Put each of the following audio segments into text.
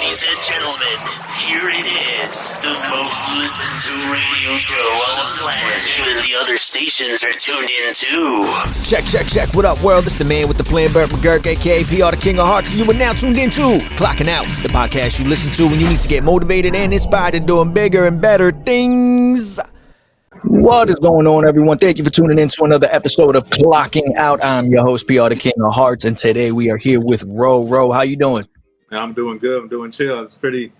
Ladies and gentlemen, here it is, the most listened to radio show on the planet. Even the other stations are tuned in too. Check. What up, world? It's the man with the plan, Bert McGurk, aka PR, the King of Hearts, and you are now tuned into Clocking Out, the podcast you listen to when you need to get motivated and inspired to doing bigger and better things. What is going on, everyone? Thank you for tuning in to another episode of Clocking Out. I'm your host, PR, the King of Hearts, and today we are here with Ro. How you doing? I'm doing good. I'm doing chill. It's pretty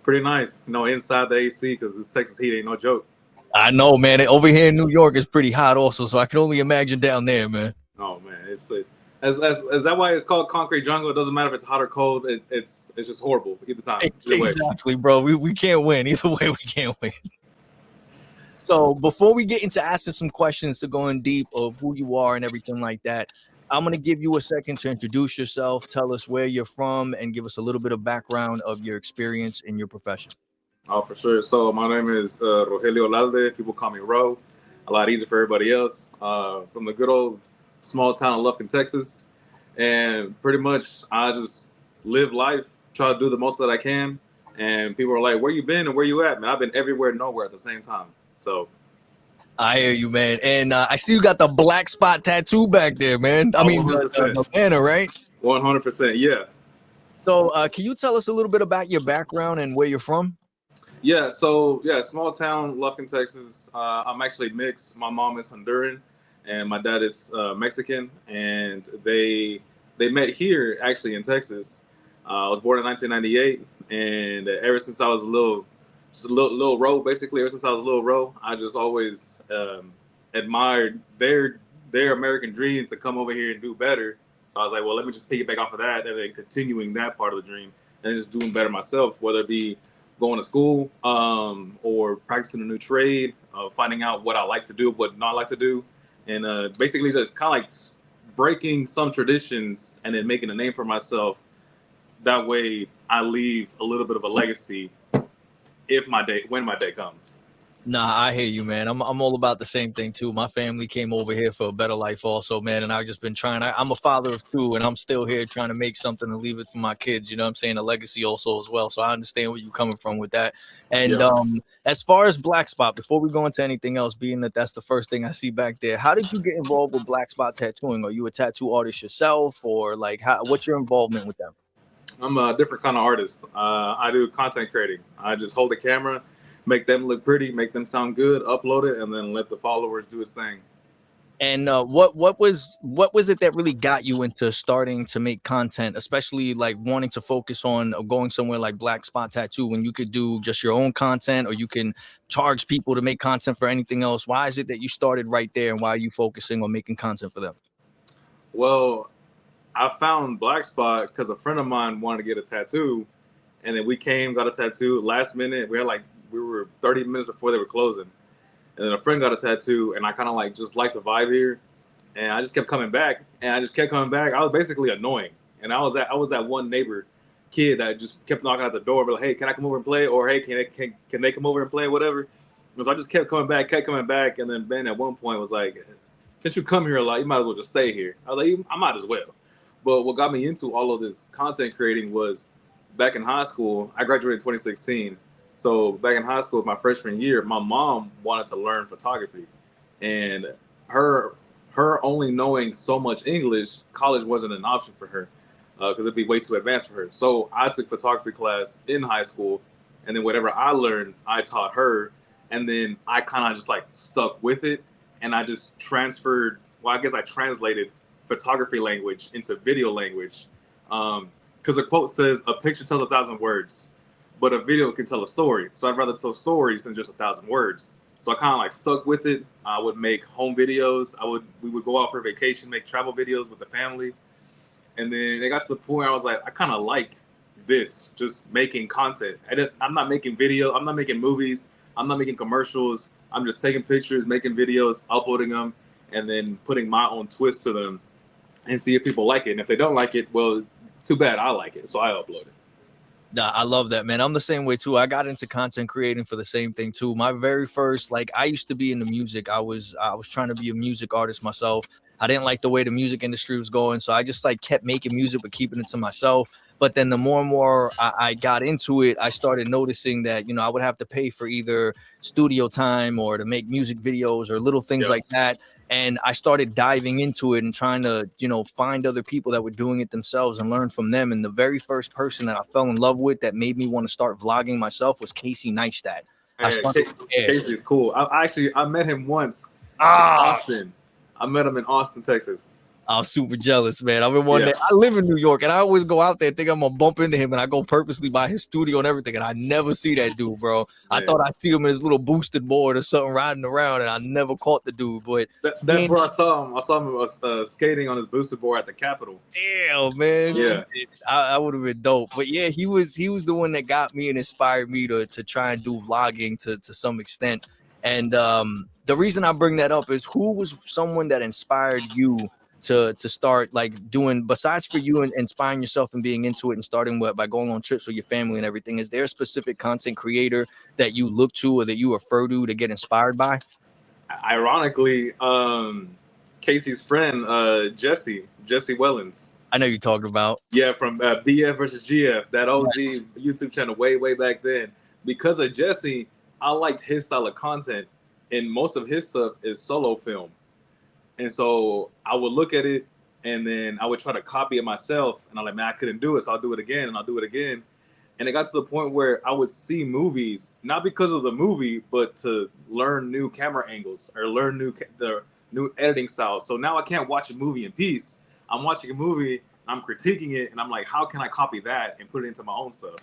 nice, inside the AC, because this Texas heat ain't no joke. I know, man. Over here in New York, it's pretty hot also, so I can only imagine down there, man. Oh man, is that why it's called concrete jungle? It doesn't matter if it's hot or cold. It's just horrible either time. Exactly, bro. We can't win either way. We can't win. So before we get into asking some questions to go in deep of who you are and everything like that, I'm going to give you a second to introduce yourself, tell us where you're from, and give us a little bit of background of your experience in your profession. Oh, for sure. So my name is Rogelio Olalde. People call me Ro. A lot easier for everybody else. From the good old small town of Lufkin, Texas. And pretty much I just live life, try to do the most that I can. And people are like, where you been and where you at? Man, I've been everywhere and nowhere at the same time. So I hear you, man. And I see you got the black spot tattoo back there, man. I mean, the banner, right? 100%, yeah. So can you tell us a little bit about your background and where you're from? Yeah, small town, Lufkin, Texas. I'm actually mixed. My mom is Honduran, and my dad is Mexican. And they met here, actually, in Texas. I was born in 1998, and ever since I was a little Ro, basically, ever since I was a little Ro, I just always admired their American dream to come over here and do better. So I was like, well, let me just piggyback off of that, and then continuing that part of the dream, and just doing better myself, whether it be going to school or practicing a new trade, finding out what I like to do, what not like to do, and basically just kind of like breaking some traditions and then making a name for myself. That way, I leave a little bit of a legacy when my day comes. Nah, I hear you, man. I'm all about the same thing too. My family came over here for a better life also, man. And I've just been trying. I'm a father of two, and I'm still here trying to make something and leave it for my kids. You know what I'm saying? A legacy also as well. So I understand where you're coming from with that. And as far as Black Spot, before we go into anything else, being that that's the first thing I see back there, how did you get involved with Black Spot tattooing? Are you a tattoo artist yourself, or like what's your involvement with them? I'm a different kind of artist. I do content creating. I just hold the camera, make them look pretty, make them sound good, upload it, and then let the followers do its thing. And what was it that really got you into starting to make content, especially like wanting to focus on going somewhere like Black Spot Tattoo when you could do just your own content, or you can charge people to make content for anything else? Why is it that you started right there, and why are you focusing on making content for them? Well, I found Black Spot because a friend of mine wanted to get a tattoo, and then we got a tattoo last minute. We were 30 minutes before they were closing, and then a friend got a tattoo, and I kind of just liked the vibe here, and I just kept coming back, I was basically annoying, and I was that one neighbor kid that just kept knocking at the door, but like, hey, can I come over and play? Or hey, can they come over and play? Whatever. So I just kept coming back, and then Ben at one point was like, since you come here a lot, you might as well just stay here. I was like, I might as well. But what got me into all of this content creating was back in high school. I graduated in 2016. So back in high school, my freshman year, my mom wanted to learn photography. And her only knowing so much English, college wasn't an option for her because it'd be way too advanced for her. So I took photography class in high school. And then whatever I learned, I taught her. And then I kind of just stuck with it. And I just translated photography language into video language, because a quote says a picture tells 1,000 words, but a video can tell a story. So I'd rather tell stories than just 1,000 words. So I kind of stuck with it. I would make home videos. We would go out for vacation, make travel videos with the family, and then it got to the point where I was like, I kind of like this, just making content. I'm not making video. I'm not making movies. I'm not making commercials. I'm just taking pictures, making videos, uploading them, and then putting my own twist to them, and see if people like it. And if they don't like it, well, too bad. I like it, so I upload it. Nah, I love that, man. I'm the same way too. I got into content creating for the same thing too. My very first, I used to be into music. I was trying to be a music artist myself. I didn't like the way the music industry was going, so I just kept making music but keeping it to myself. But then the more and more I got into it, I started noticing that, I would have to pay for either studio time or to make music videos or little things like that. And I started diving into it and trying to, find other people that were doing it themselves and learn from them. And the very first person that I fell in love with that made me want to start vlogging myself was Casey Neistat. Casey's cool. I met him once in Ah, Austin. I met him in Austin, Texas. I was super jealous, man. I've been one day. I live in New York, and I always go out there think I'm gonna bump into him, and I go purposely by his studio and everything, and I never see that dude, bro. Man. I thought I'd see him in his little boosted board or something riding around, and I never caught the dude. But that's where I saw him. I saw him skating on his boosted board at the Capitol. Damn, man. Yeah, I would have been dope. But yeah, he was the one that got me and inspired me to try and do vlogging to some extent. And the reason I bring that up is, who was someone that inspired you to start like doing, besides for you and inspiring yourself and being into it and starting by going on trips with your family and everything? Is there a specific content creator that you look to or that you refer to get inspired by? Ironically, Casey's friend, Jesse Wellens. I know you're talking about. Yeah, from BF versus GF, that OG YouTube channel way back then. Because of Jesse, I liked his style of content, and most of his stuff is solo film. And so I would look at it, and then I would try to copy it myself. And I'm like, man, I couldn't do it, so I'll do it again, and I'll do it again. And it got to the point where I would see movies, not because of the movie, but to learn new camera angles or learn the new editing styles. So now I can't watch a movie in peace. I'm watching a movie, I'm critiquing it, and I'm like, how can I copy that and put it into my own stuff?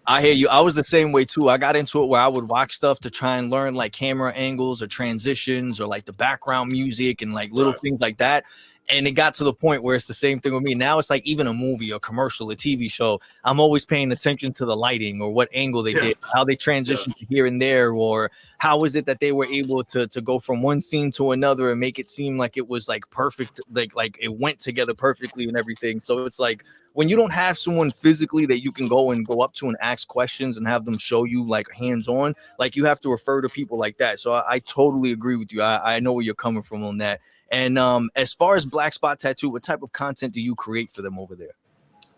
I hear you. I was the same way too. I got into it where I would watch stuff to try and learn like camera angles or transitions or like the background music and like little things like that. And it got to the point where it's the same thing with me. Now it's like even a movie, a commercial, a TV show, I'm always paying attention to the lighting or what angle they did, how they transitioned here and there, or how is it that they were able to go from one scene to another and make it seem like it was like perfect, like it went together perfectly and everything. So it's like, when you don't have someone physically that you can go up to and ask questions and have them show you like hands-on, like you have to refer to people like that. So I totally agree with you. I know where you're coming from on that. And as far as Black Spot Tattoo, what type of content do you create for them over there?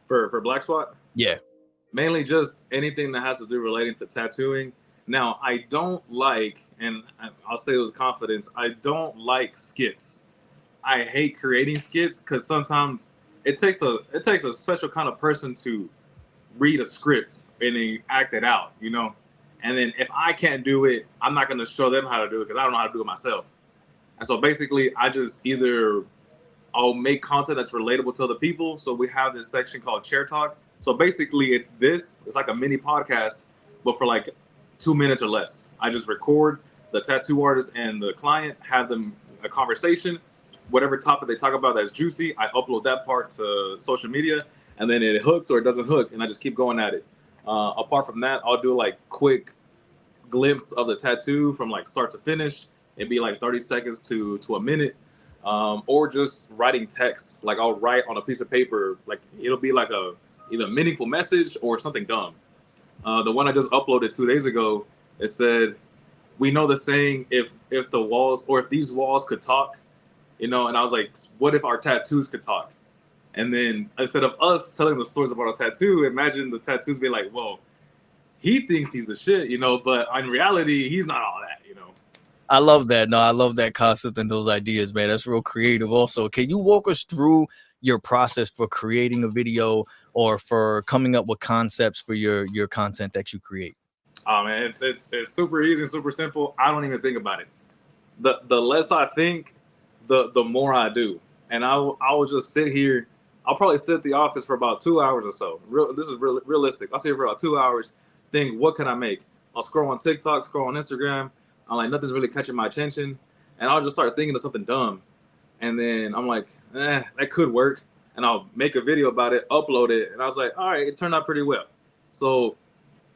For Black Spot? Yeah. Mainly just anything that has to do relating to tattooing. Now, I don't like, and I'll say it with confidence, I don't like skits. I hate creating skits because sometimes it takes a special kind of person to read a script and then act it out, And then if I can't do it, I'm not going to show them how to do it because I don't know how to do it myself. And so basically, I just I'll make content that's relatable to other people. So we have this section called Chair Talk. So basically, it's like a mini podcast, but for like 2 minutes or less. I just record the tattoo artist and the client, have them a conversation. Whatever topic they talk about that's juicy, I upload that part to social media, and then it hooks or it doesn't hook, and I just keep going at it. Apart from that, I'll do like quick glimpse of the tattoo from like start to finish. It'd be like 30 seconds to a minute, or just writing text. Like I'll write on a piece of paper, like it'll be like either a meaningful message or something dumb. The one I just uploaded 2 days ago, it said, "We know the saying, if these walls could talk." And I was like, what if our tattoos could talk? And then instead of us telling the stories about our tattoo, imagine the tattoos being like, well, he thinks he's the shit, but in reality, he's not all that, I love that. No, I love that concept and those ideas, man. That's real creative. Also, can you walk us through your process for creating a video or for coming up with concepts for your content that you create? Oh man, it's super easy, super simple. I don't even think about it. The less I think, the more I do. And I will just sit here. I'll probably sit at the office for about 2 hours or so. This is realistic. I'll sit here for about 2 hours, think, what can I make? I'll scroll on TikTok, scroll on Instagram. I'm like, nothing's really catching my attention. And I'll just start thinking of something dumb. And then I'm like, that could work. And I'll make a video about it, upload it. And I was like, all right, it turned out pretty well. So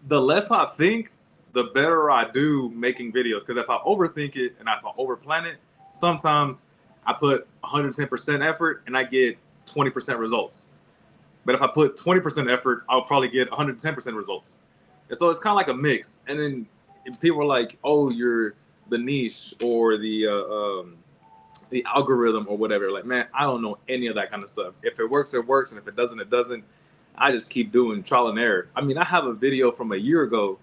the less I think, the better I do making videos. Because if I overthink it and if I overplan it, sometimes I put 110% effort and I get 20% results. But if I put 20% effort, I'll probably get 110% results. And so it's kind of like a mix. And then people are like, oh, you're the niche or the algorithm or whatever. Like, man, I don't know any of that kind of stuff. If it works, it works. And if it doesn't, it doesn't. I just keep doing trial and error. I mean, I have a video from a year ago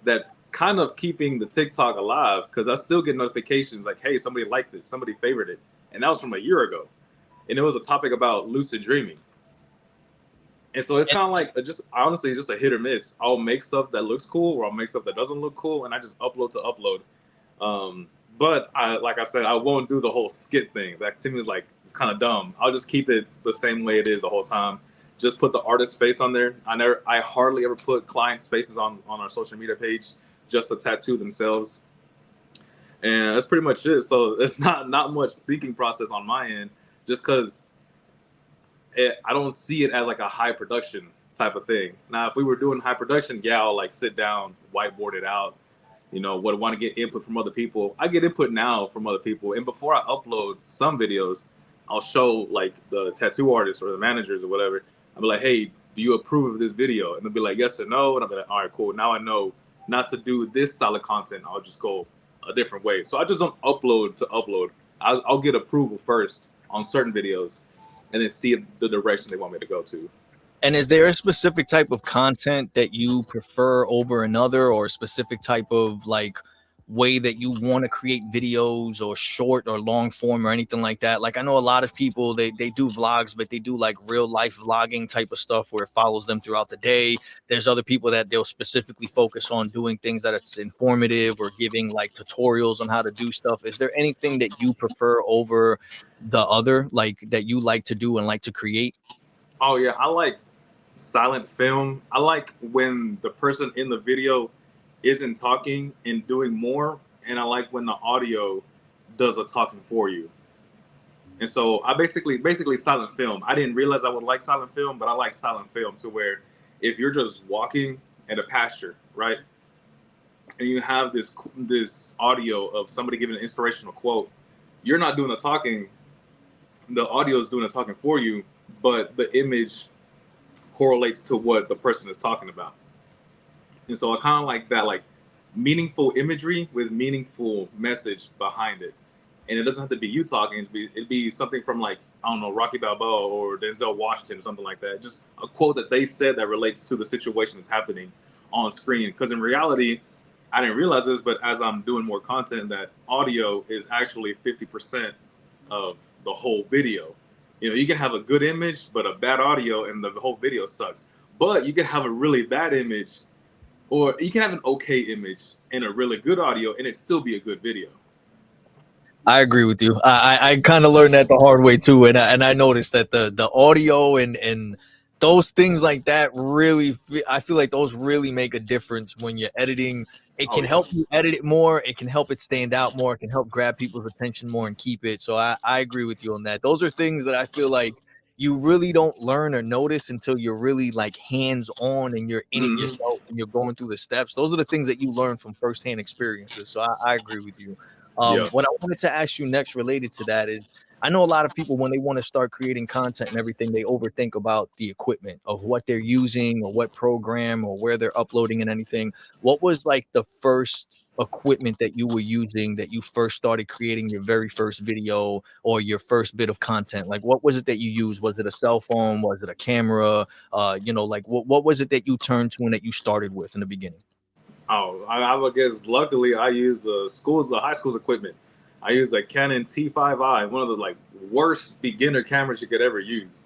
that's kind of keeping the TikTok alive because I still get notifications like, hey, somebody liked it, somebody favored it. And that was from a year ago. And it was a topic about lucid dreaming. And so it's kind of like just honestly just a hit or miss. I'll make stuff that looks cool or I'll make stuff that doesn't look cool and I just upload to upload. But like I said, I won't do the whole skit thing. That to me is like, it's kind of dumb. I'll just keep it the same way it is the whole time. Just put the artist's face on there. I hardly ever put clients' faces on our social media page, just to tattoo themselves. And that's pretty much it. So it's not much thinking process on my end, just because I don't see it as like a high production type of thing. Now, if we were doing high production, yeah, I'll like sit down, whiteboard it out, would want to get input from other people. I get input now from other people. And before I upload some videos, I'll show like the tattoo artists or the managers or whatever. I'll be like, hey, do you approve of this video? And they'll be like, yes or no. And I'll be like, all right, cool. Now I know not to do this style of content. I'll just go a different way. So I just don't upload to upload. I'll get approval first on certain videos and then see the direction they want me to go to. And is there a specific type of content that you prefer over another, or a specific type of like way that you want to create videos, or short or long form or anything like that? Like I know a lot of people, they do vlogs, but they do like real life vlogging type of stuff where it follows them throughout the day. There's other people that they'll specifically focus on doing things that it's informative or giving like tutorials on how to do stuff. Is there anything that you prefer over the other, like that you like to do and like to create? Oh yeah, I like silent film. I like when the person in the video isn't talking and doing more, and I like when the audio does the talking for you. And so I basically silent film. I didn't realize I would like silent film, but I like silent film to where if you're just walking in a pasture, right, and you have this audio of somebody giving an inspirational quote, you're not doing the talking. The audio is doing the talking for you, but the image correlates to what the person is talking about. And so I kind of like that, like meaningful imagery with meaningful message behind it. And it doesn't have to be you talking. It'd be something from like, I don't know, Rocky Balboa or Denzel Washington or something like that. Just a quote that they said that relates to the situation that's happening on screen. Because in reality, I didn't realize this, but as I'm doing more content, that audio is actually 50% of the whole video. You can have a good image, but a bad audio, and the whole video sucks. But you can have a really bad image, or you can have an okay image and a really good audio, and it still be a good video. I agree with you. I kind of learned that the hard way too, and I noticed that the audio and those things like that really, I feel like those really make a difference when you're editing. It can help you edit it more. It can help it stand out more. It can help grab people's attention more and keep it. So I agree with you on that. Those are things that I feel like you really don't learn or notice until you're really like hands on and you're in it yourself and you're going through the steps. Those are the things that you learn from firsthand experiences. So I agree with you. What I wanted to ask you next related to that is, I know a lot of people, when they want to start creating content and everything, they overthink about the equipment of what they're using or what program or where they're uploading and anything. What was like the first equipment that you were using that you first started creating your very first video or your first bit of content? Like, what was it that you used? Was it a cell phone? Was it a camera? Like what was it that you turned to and that you started with in the beginning? Oh, I would guess luckily I used the high school's equipment. I used a Canon T5i, one of the like worst beginner cameras you could ever use.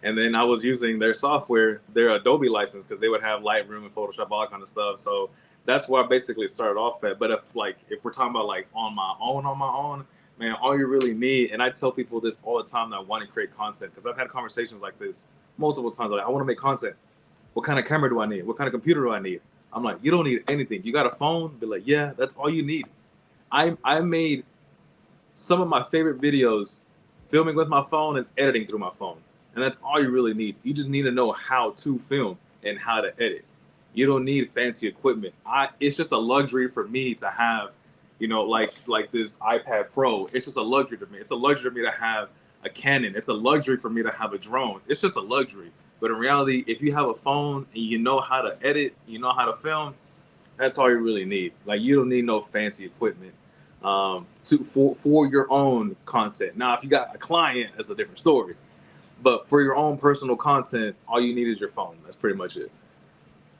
And then I was using their software, their Adobe license, because they would have Lightroom and Photoshop, all that kind of stuff. So that's where I basically started off at. But if we're talking about like on my own, man, all you really need, and I tell people this all the time that want to create content, because I've had conversations like this multiple times. Like, I want to make content. What kind of camera do I need? What kind of computer do I need? I'm like, you don't need anything. You got a phone? Be like, yeah, that's all you need. I made some of my favorite videos filming with my phone and editing through my phone. And that's all you really need. You just need to know how to film and how to edit. You don't need fancy equipment. It's just a luxury for me to have, like this iPad Pro. It's just a luxury to me. It's a luxury for me to have a Canon. It's a luxury for me to have a drone. It's just a luxury. But in reality, if you have a phone and you know how to edit, you know how to film, that's all you really need. Like, you don't need no fancy equipment for your own content. Now, if you got a client, that's a different story. But for your own personal content, all you need is your phone. That's pretty much it.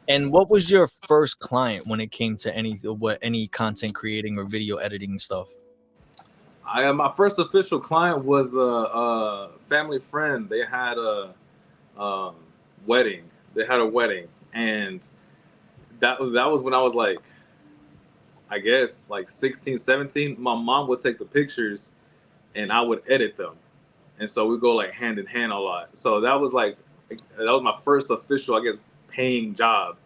And what was your first client when it came to any content creating or video editing stuff? My first official client was a family friend. They had a um, wedding. They had a wedding, and that was when I was like, I guess like 16, 17. My mom would take the pictures, and I would edit them, and so we go like hand in hand a lot. So that was my first official, I guess, paying job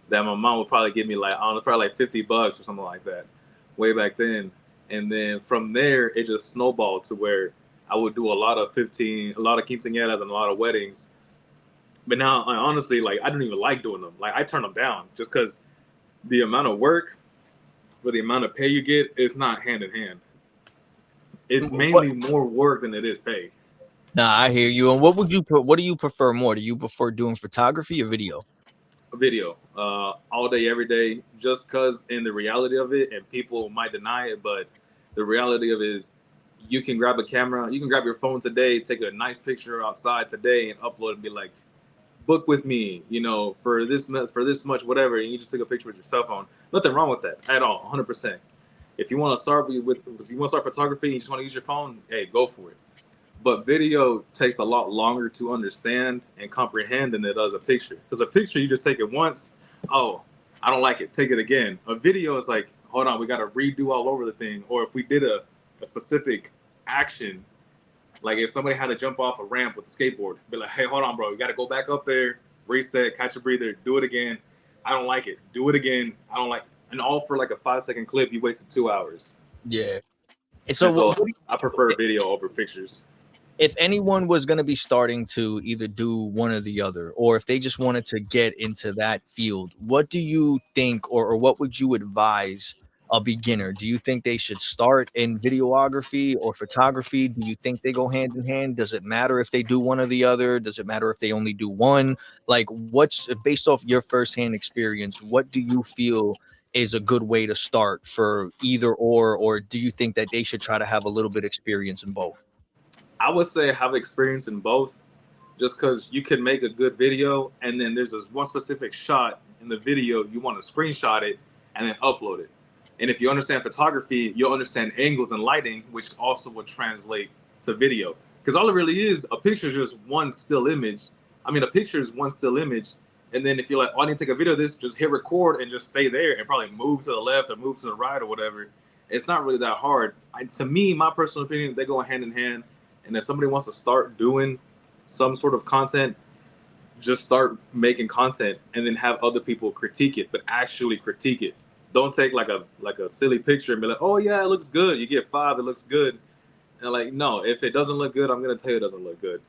that my mom would probably give me like, I don't know, probably like $50 or something like that, way back then. And then from there, it just snowballed to where I would do a lot of quinceañeras and a lot of weddings. But now, honestly, like I didn't even like doing them. Like I turned them down just because the amount of work for the amount of pay you get is not hand in hand. It's What? mainly more work than it is pay. Nah, I hear you. And what do you prefer more? Do you prefer doing photography or video? A video, all day, every day, just because in the reality of it, and people might deny it, but the reality of it is you can grab a camera, you can grab your phone today, take a nice picture outside today and upload and be like, book with me, for this much, whatever, and you just take a picture with your cell phone. Nothing wrong with that at all, 100%. If you want to start if you want to start photography and you just want to use your phone, hey, go for it. But video takes a lot longer to understand and comprehend than it does a picture. Because a picture, you just take it once. Oh, I don't like it. Take it again. A video is like, hold on, we got to redo all over the thing. Or if we did a specific action, like if somebody had to jump off a ramp with a skateboard, be like, hey, hold on, bro, you got to go back up there, reset, catch a breather, do it again. I don't like it. Do it again. I don't like it. And all for like a 5-second clip, you wasted 2 hours. Yeah. And And so so I prefer video over pictures. if anyone was going to be starting to either do one or the other, or if they just wanted to get into that field, what do you think, or what would you advise a beginner? Do you think they should start in videography or photography? Do you think they go hand in hand? Does it matter if they do one or the other? Does it matter if they only do one? Like, what's based off your firsthand experience, what do you feel is a good way to start for either or do you think that they should try to have a little bit experience in both? I would say have experience in both, just because you can make a good video and then there's this one specific shot in the video you want to screenshot it and then upload it. And if you understand photography, you'll understand angles and lighting, which also would translate to video. Because all it really is, a picture is just one still image. I mean, a picture is one still image. And then if you're like, oh, I need to take a video of this, just hit record and just stay there and probably move to the left or move to the right or whatever. It's not really that hard. To me, my personal opinion, they go hand in hand. And if somebody wants to start doing some sort of content, just start making content and then have other people critique it, but actually critique it. Don't take like a silly picture and be like, oh yeah, it looks good. You get 5, it looks good. And like, no, if it doesn't look good, I'm gonna tell you it doesn't look good.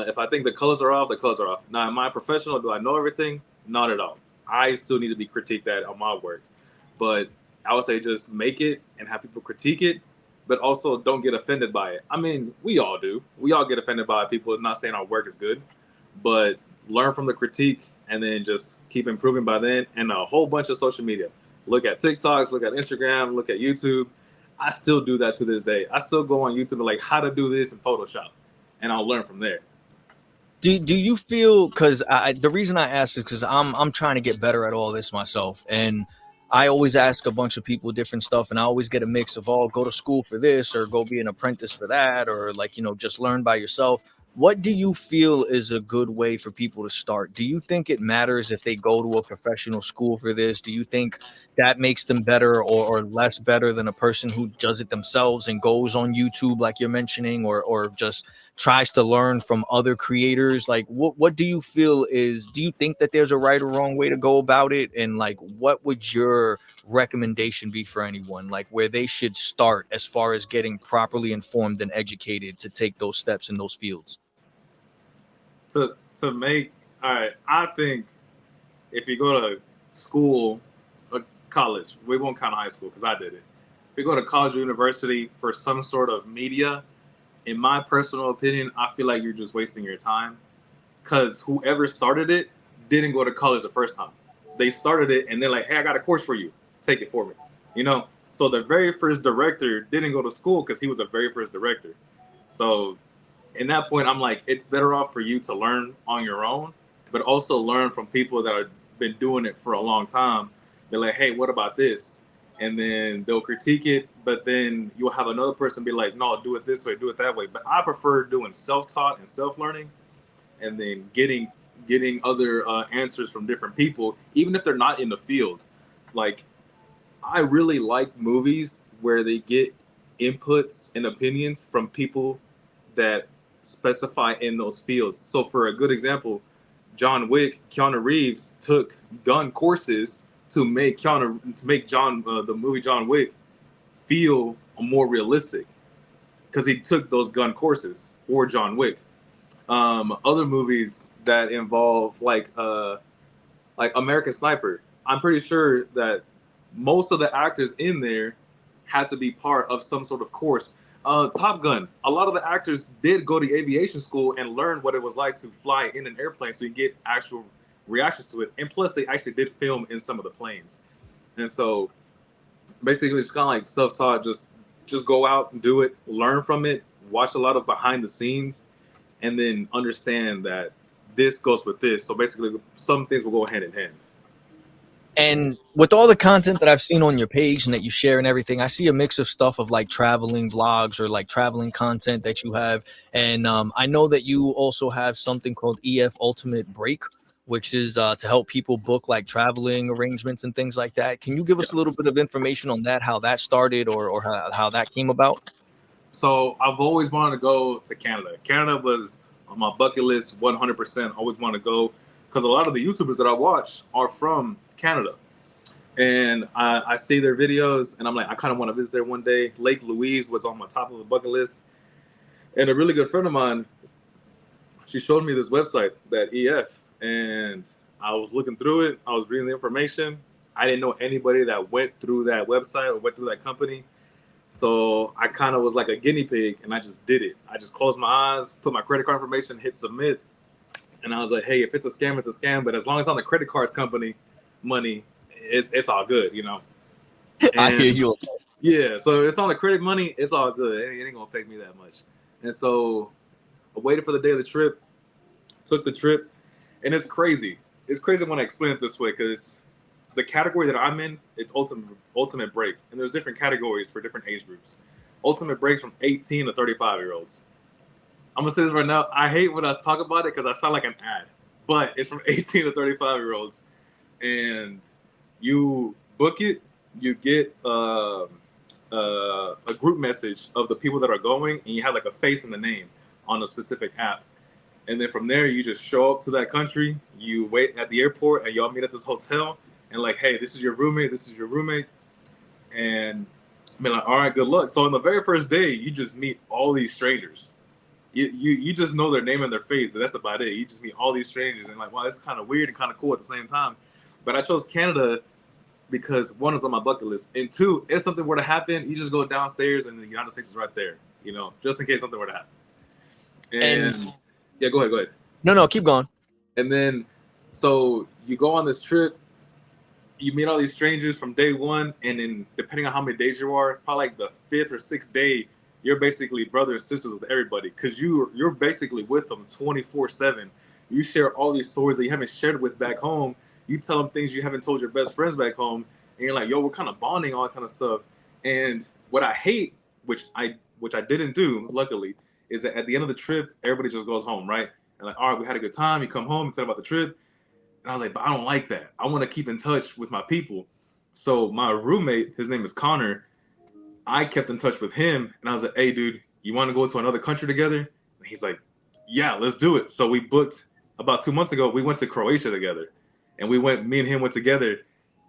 If I think the colors are off, the colors are off. Now, am I a professional? Do I know everything? Not at all. I still need to be critiqued at on my work. But I would say just make it and have people critique it, but also don't get offended by it. I mean, we all do. We all get offended by people not saying our work is good, but learn from the critique and then just keep improving by then. And a whole bunch of social media. Look at TikToks, look at Instagram, look at YouTube. I still do that to this day. I still go on YouTube and like how to do this in Photoshop, and I'll learn from there. Do you feel, because the reason I ask is because I'm trying to get better at all this myself, and I always ask a bunch of people different stuff, and I always get a mix of all go to school for this or go be an apprentice for that, or like just learn by yourself. What do you feel is a good way for people to start? Do you think it matters if they go to a professional school for this? Do you think that makes them better or less better than a person who does it themselves and goes on YouTube like you're mentioning, or just tries to learn from other creators? Like, what do you feel is, do you think that there's a right or wrong way to go about it? And like, what would your recommendation be for anyone, like where they should start as far as getting properly informed and educated to take those steps in those fields? To make All right, I think if you go to school or college, we won't count high school because I did it. If you go to college or university for some sort of media, in my personal opinion, I feel like you're just wasting your time, because whoever started it didn't go to college the first time. They started it and they're like, hey, I got a course for you. Take it for me. So the very first director didn't go to school because he was the very first director. So in that point, I'm like, it's better off for you to learn on your own, but also learn from people that have been doing it for a long time. They're like, hey, what about this? And then they'll critique it, but then you'll have another person be like, no, do it this way, do it that way. But I prefer doing self-taught and self-learning, and then getting other answers from different people, even if they're not in the field. Like, I really like movies where they get inputs and opinions from people that specify in those fields. So for a good example, Keanu Reeves took gun courses to make the movie John Wick feel more realistic, because he took those gun courses for John Wick. Other movies that involve like American Sniper, I'm pretty sure that most of the actors in there had to be part of some sort of course. Top Gun, a lot of the actors did go to aviation school and learn what it was like to fly in an airplane, so you get actual reactions to it. And plus, they actually did film in some of the planes. And so, basically, it's kind of like self-taught. Just go out and do it, learn from it, watch a lot of behind the scenes, and then understand that this goes with this. So basically, some things will go hand in hand. And with all the content that I've seen on your page and that you share and everything, I see a mix of stuff of like traveling vlogs or like traveling content that you have. And I know that you also have something called EF Ultimate Break, which is to help people book like traveling arrangements and things like that. Can you give us a little bit of information on that, how that started or how that came about? So I've always wanted to go to Canada. Canada was on my bucket list 100%. Always want to go, because a lot of the YouTubers that I watch are from Canada. And I see their videos, and I'm like, I kind of want to visit there one day. Lake Louise was on my top of the bucket list. And a really good friend of mine, she showed me this website, that EF, and I was looking through it. I was reading the information. I didn't know anybody that went through that website or went through that company. So I kind of was like a guinea pig, and I just did it. I just closed my eyes, put my credit card information, hit submit. And I was like, hey, if it's a scam, it's a scam. But as long as it's on the credit cards company money, it's all good, you know? And I hear you. yeah, so it's on the credit money, it's all good. It ain't going to affect me that much. And so I waited for the day of the trip, took the trip, and it's crazy. It's crazy when I explain it this way, because the category that I'm in, it's ultimate break. And there's different categories for different age groups. Ultimate breaks from 18 to 35-year-olds. I'm going to say this right now. I hate when I talk about it because I sound like an ad. But it's from 18 to 35-year-olds. And you book it, you get a group message of the people that are going, and you have like a face and the name on a specific app. And then from there, you just show up to that country, you wait at the airport, and y'all meet at this hotel, and like, hey, this is your roommate, and be like, all right, good luck. So on the very first day, you just meet all these strangers. You just know their name and their face, and that's about it. You just meet all these strangers, and like, wow, this is kind of weird and kind of cool at the same time. But I chose Canada because one is on my bucket list, and two, if something were to happen, you just go downstairs and the United States is right there, you know, just in case something were to happen. And yeah, go ahead. No, keep going. And then, so you go on this trip, you meet all these strangers from day one, and then depending on how many days you are, probably like the 5th or 6th day, you're basically brothers and sisters with everybody, because you're basically with them 24/7. You share all these stories that you haven't shared with back home. You tell them things you haven't told your best friends back home, and you're like, yo, we're kind of bonding, all that kind of stuff. And what I hate, which I didn't do, luckily, is that at the end of the trip, everybody just goes home, right? And like, all right, we had a good time. You come home, you tell about the trip. And I was like, but I don't like that. I want to keep in touch with my people. So my roommate, his name is Connor, I kept in touch with him, and I was like, hey, dude, you want to go to another country together? And he's like, yeah, let's do it. So we booked, about 2 months ago, we went to Croatia together. And me and him went together.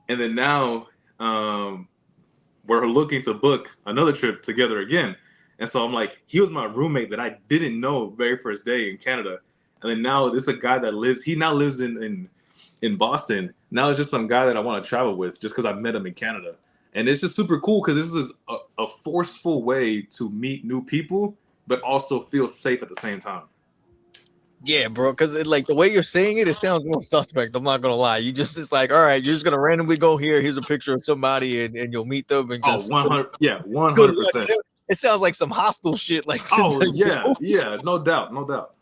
And then now we're looking to book another trip together again. And so I'm like, he was my roommate that I didn't know very first day in Canada. And then now this is a guy that he now lives in Boston. Now it's just some guy that I want to travel with just because I met him in Canada. And it's just super cool because this is a forceful way to meet new people, but also feel safe at the same time. Yeah, bro, because like the way you're saying it, it sounds more suspect. I'm not gonna lie. It's like, all right, you're just gonna randomly go here. Here's a picture of somebody, and you'll meet them and just 100%. It sounds like some hostile shit. Like, Oh yeah, no doubt, no doubt.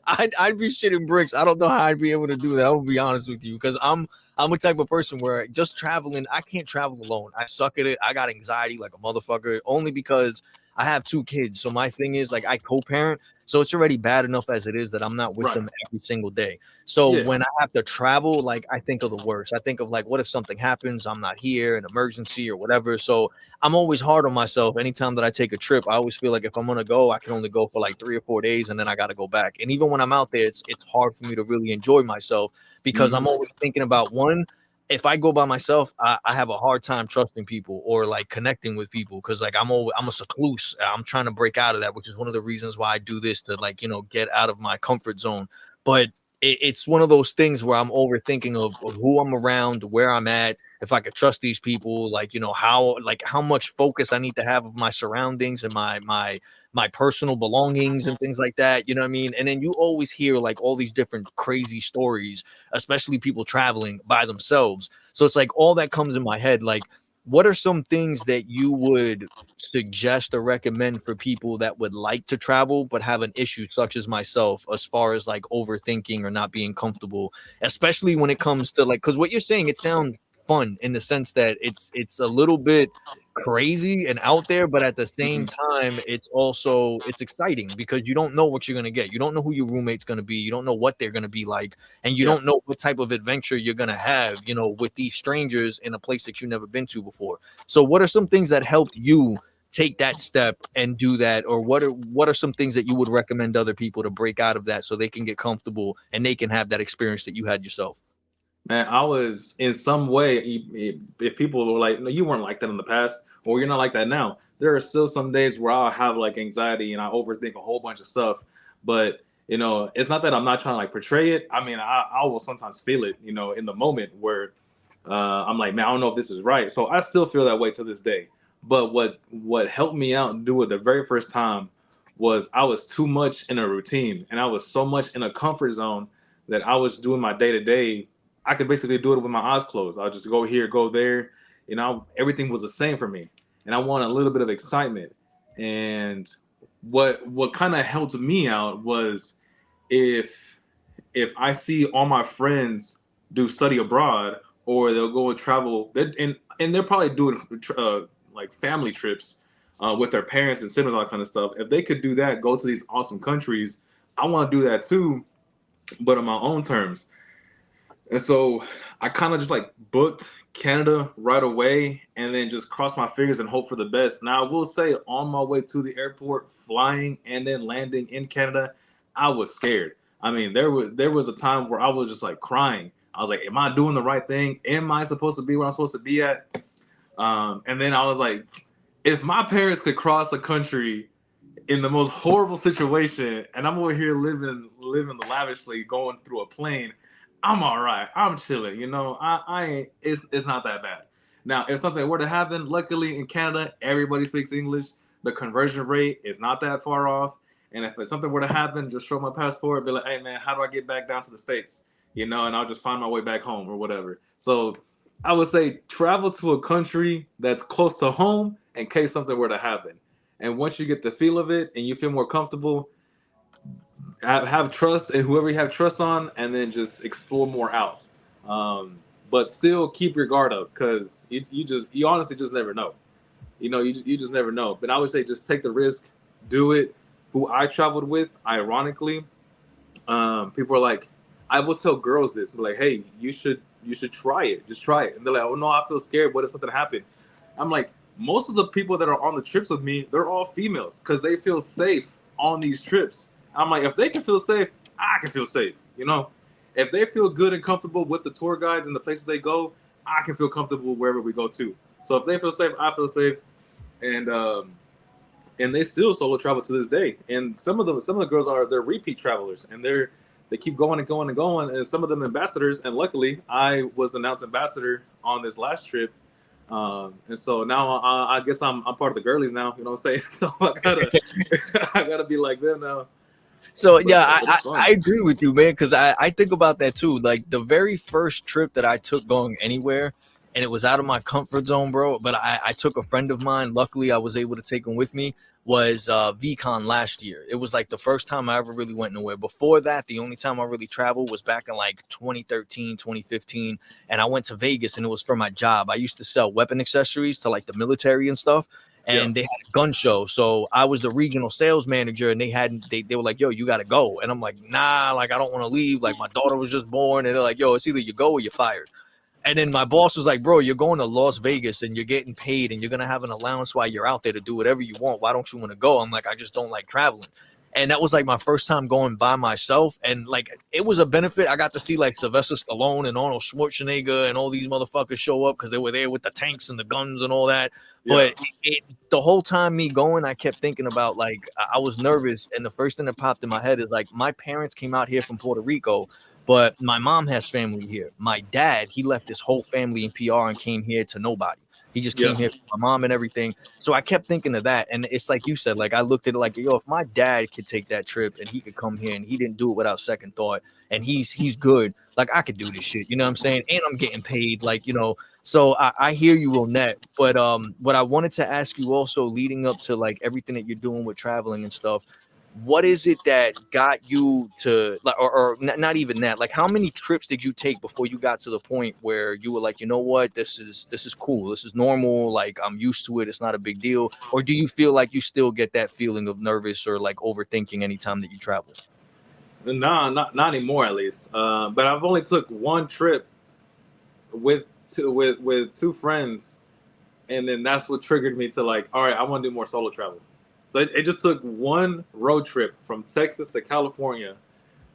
I'd be shitting bricks. I don't know how I'd be able to do that. I'll be honest with you, because I'm a type of person where just traveling, I can't travel alone. I suck at it. I got anxiety like a motherfucker, only because I have 2 kids. So my thing is, like, I co-parent, so it's already bad enough as it is that I'm not with Right. them every single day. So Yeah. when I have to travel, like, I think of the worst. I think of, like, what if something happens, I'm not here, an emergency or whatever. So I'm always hard on myself. Anytime that I take a trip, I always feel like if I'm gonna go, I can only go for like 3 or 4 days, and then I got to go back. And even when I'm out there, it's hard for me to really enjoy myself, because I'm always thinking about, one, if I go by myself, I have a hard time trusting people or like connecting with people, because like I'm a secluse. I'm trying to break out of that, which is one of the reasons why I do this, to, like, get out of my comfort zone. But it's one of those things where I'm overthinking of who I'm around, where I'm at, if I could trust these people, like, how much focus I need to have of my surroundings and my personal belongings and things like that. You know what I mean? And then you always hear like all these different crazy stories, especially people traveling by themselves. So it's like all that comes in my head. Like, what are some things that you would suggest or recommend for people that would like to travel but have an issue such as myself, as far as like overthinking or not being comfortable, especially when it comes to, like, because what you're saying, it sounds fun in the sense that it's a little bit crazy and out there, but at the same time it's exciting, because you don't know what you're going to get. You don't know who your roommate's going to be. You don't know what they're going to be like, and you don't know what type of adventure you're going to have, with these strangers in a place that you've never been to before. So what are some things that helped you take that step and do that, or what are some things that you would recommend other people to break out of that so they can get comfortable and they can have that experience that you had yourself? Man, I was in some way, if people were like, no, you weren't like that in the past, or you're not like that now, there are still some days where I'll have like anxiety and I overthink a whole bunch of stuff. But, it's not that I'm not trying to like portray it. I mean, I will sometimes feel it, in the moment where I'm like, man, I don't know if this is right. So I still feel that way to this day. But what helped me out and do it the very first time was I was too much in a routine and I was so much in a comfort zone that I was doing my day to day. I could basically do it with my eyes closed. I'll just go here, go there. Everything was the same for me. And I wanted a little bit of excitement. And what kind of helped me out was if I see all my friends do study abroad, or they'll go and travel, and they're probably doing like family trips with their parents and siblings, all that kind of stuff. If they could do that, go to these awesome countries, I want to do that too, but on my own terms. And so I kind of just like booked Canada right away and then just crossed my fingers and hope for the best. Now, I will say, on my way to the airport, flying and then landing in Canada, I was scared. I mean, there was a time where I was just like crying. I was like, am I doing the right thing? Am I supposed to be where I'm supposed to be at? And then I was like, if my parents could cross the country in the most horrible situation, and I'm over here living lavishly, going through a plane, I'm all right. I'm chilling. I ain't. It's not that bad. Now, if something were to happen, luckily in Canada, everybody speaks English. The conversion rate is not that far off. And if something were to happen, just show my passport, be like, hey man, how do I get back down to the States? And I'll just find my way back home or whatever. So I would say travel to a country that's close to home in case something were to happen. And once you get the feel of it and you feel more comfortable, have trust in whoever you have trust on, and then just explore more out. But still keep your guard up, because you honestly just never know. You just never know. But I would say just take the risk, do it. Who I traveled with, ironically, people are like, I will tell girls this, like, hey, you should try it, just try it. And they're like, oh no, I feel scared. What if something happened? I'm like, most of the people that are on the trips with me, they're all females because they feel safe on these trips. I'm like, if they can feel safe, I can feel safe. If they feel good and comfortable with the tour guides and the places they go, I can feel comfortable wherever we go to. So if they feel safe, I feel safe. And they still solo travel to this day. And some of the girls they're repeat travelers, and they keep going and going and going. And some of them ambassadors. And luckily, I was announced ambassador on this last trip. And so now I guess I'm part of the girlies now. You know what I'm saying? So I gotta be like them now. So yeah, I agree with you, man, because I think about that too. Like the very first trip that I took going anywhere, and it was out of my comfort zone, bro. But I took a friend of mine. Luckily, I was able to take him with me. Was VCon last year. It was like the first time I ever really went nowhere. Before that, the only time I really traveled was back in like 2013, 2015. And I went to Vegas, and it was for my job. I used to sell weapon accessories to like the military and stuff. And they had a gun show. So I was the regional sales manager, and they were like, yo, you got to go. And I'm like, nah, like, I don't want to leave. Like, my daughter was just born. And they're like, yo, it's either you go or you're fired. And then my boss was like, bro, you're going to Las Vegas and you're getting paid and you're going to have an allowance while you're out there to do whatever you want. Why don't you want to go? I'm like, I just don't like traveling. And that was like my first time going by myself. And like, it was a benefit. I got to see like Sylvester Stallone and Arnold Schwarzenegger and all these motherfuckers show up because they were there with the tanks and the guns and all that. But the whole time me going, I kept thinking about like, I was nervous. And the first thing that popped in my head is like, my parents came out here from Puerto Rico, but my mom has family here. My dad, he left his whole family in PR and came here to nobody. He just came here with my mom and everything. So I kept thinking of that. And it's like you said, like I looked at it like, yo, if my dad could take that trip and he could come here and he didn't do it without second thought, and he's good, like I could do this shit. You know what I'm saying? And I'm getting paid, like, you know. So I hear you on that. But what I wanted to ask you also, leading up to like everything that you're doing with traveling and stuff, what is it that got you to like, or not even that, like how many trips did you take before you got to the point where you were like, you know what, this is cool, this is normal, like I'm used to it, it's not a big deal? Or do you feel like you still get that feeling of nervous or like overthinking anytime that you travel? No, not anymore, at least. But I've only took one trip with two friends, and then that's what triggered me to like, all right, I want to do more solo travel. So it just took one road trip from Texas to California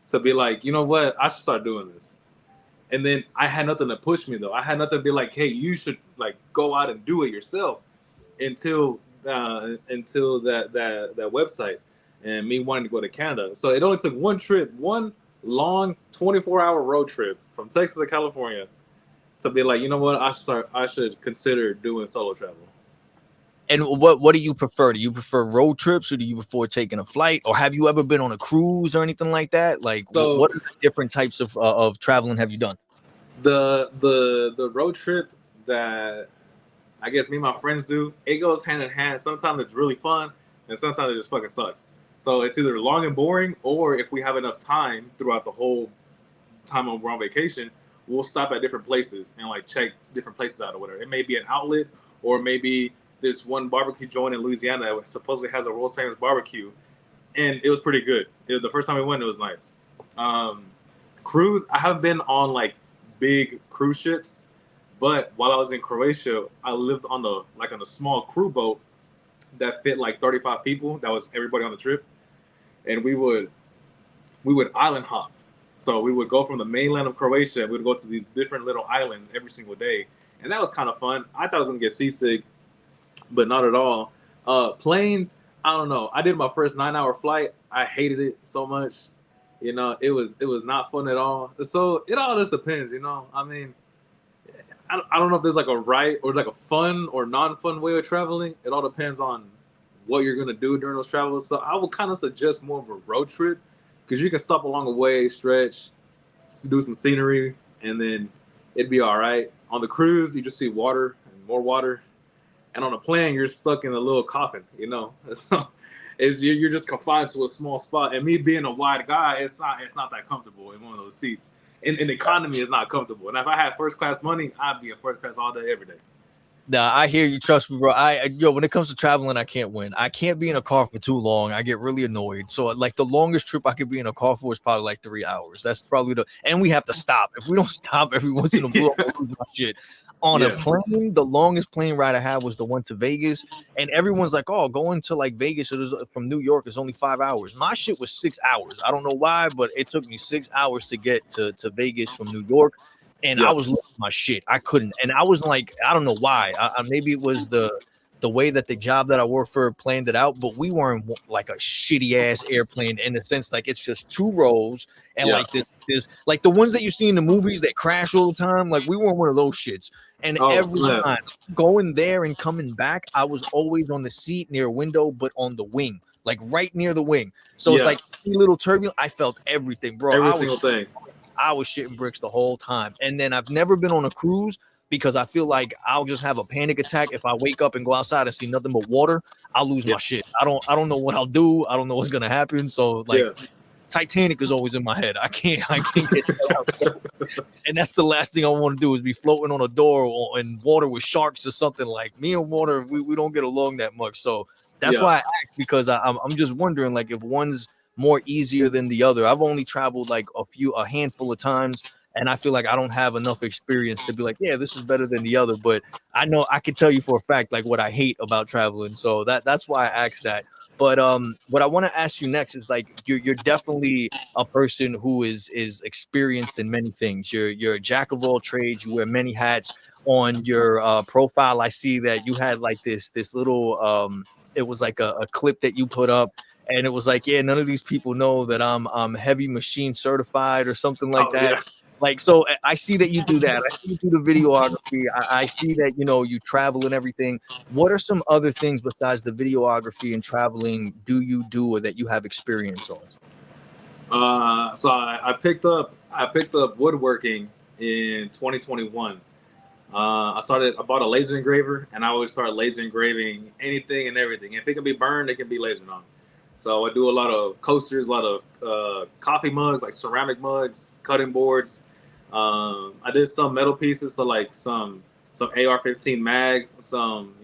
to be like, you know what, I should start doing this. And then I had nothing to push me though. I had nothing to be like, hey, you should like go out and do it yourself until that website and me wanting to go to Canada. So it only took one trip, one long 24-hour road trip from Texas to California to be like, you know what, I should consider doing solo travel. And what do you prefer? Do you prefer road trips or do you prefer taking a flight? Or have you ever been on a cruise or anything like that? Like, so, what are the different types of traveling have you done? The road trip that I guess me and my friends do, it goes hand in hand. Sometimes it's really fun, and sometimes it just fucking sucks. So it's either long and boring, or if we have enough time throughout the whole time we're on vacation, we'll stop at different places and like check different places out or whatever. It may be an outlet, or maybe this one barbecue joint in Louisiana that supposedly has a world's famous barbecue, and it was pretty good. The first time we went, it was nice. Cruise, I haven't been on like big cruise ships, but while I was in Croatia, I lived on a small crew boat that fit like 35 people. That was everybody on the trip, and we would island hop. So we would go from the mainland of Croatia, we would go to these different little islands every single day, and that was kind of fun. I thought I was gonna get seasick, but not at all. Planes, I don't know. I did my first 9-hour flight. I hated it so much. You know, it was not fun at all. So it all just depends, you know. I mean, I don't know if there's like a right or like a fun or non-fun way of traveling. It all depends on what you're gonna do during those travels. So I would kind of suggest more of a road trip because you can stop along the way, stretch, do some scenery, and then it'd be all right. On the cruise, you just see water and more water. And on a plane, you're stuck in a little coffin, you know. So you're just confined to a small spot. And me being a wide guy, it's not that comfortable in one of those seats. In economy, it's not comfortable. And if I had first class money, I'd be in first class all day, every day. Nah, I hear you. Trust me, bro. When it comes to traveling, I can't win. I can't be in a car for too long. I get really annoyed. So like the longest trip I could be in a car for is probably like 3 hours. That's probably and we have to stop. If we don't stop every once in a blue, I'll lose my shit. On a plane, the longest plane ride I had was the one to Vegas, and everyone's like, "Oh, going to like Vegas from New York is only 5 hours." My shit was 6 hours. I don't know why, but it took me 6 hours to get to Vegas from New York. And I was losing my shit. I couldn't. And I was like, I don't know why. Maybe it was the way that the job that I worked for planned it out, but we weren't like a shitty ass airplane in the sense like it's just 2 rows and like this like the ones that you see in the movies that crash all the time. Like we weren't one of those shits. And every time going there and coming back, I was always on the seat near a window, but on the wing, like right near the wing. So it's like a little turbulent. I felt everything, bro. Every single thing. I was shitting bricks the whole time. And then I've never been on a cruise because I feel like I'll just have a panic attack if I wake up and go outside and see nothing but water. I'll lose my shit. I don't know what I'll do. I don't know what's gonna happen. So like Titanic is always in my head. I can't get that out. And that's the last thing I want to do is be floating on a door in water with sharks or something. Like me and water, we don't get along that much. So that's why I asked, because I'm just wondering like if one's more easier than the other. I've only traveled like a handful of times, and I feel like I don't have enough experience to be like, yeah, this is better than the other. But I know I can tell you for a fact like what I hate about traveling. So that's why I asked that. But what I want to ask you next is like you're definitely a person who is experienced in many things. You're a jack of all trades. You wear many hats. On your profile, I see that you had like this little it was like a clip that you put up, and it was like, yeah, none of these people know that I'm heavy machine certified or something like that. Like, so I see that you do that. I see you do the videography. I see that, you know, you travel and everything. What are some other things besides the videography and traveling do you do or that you have experience on? So I picked up woodworking in 2021. I bought a laser engraver, and I always start laser engraving anything and everything. If it can be burned, it can be lasered on. So I do a lot of coasters, a lot of coffee mugs, like ceramic mugs, cutting boards. I did some metal pieces, so like some AR-15 mags, some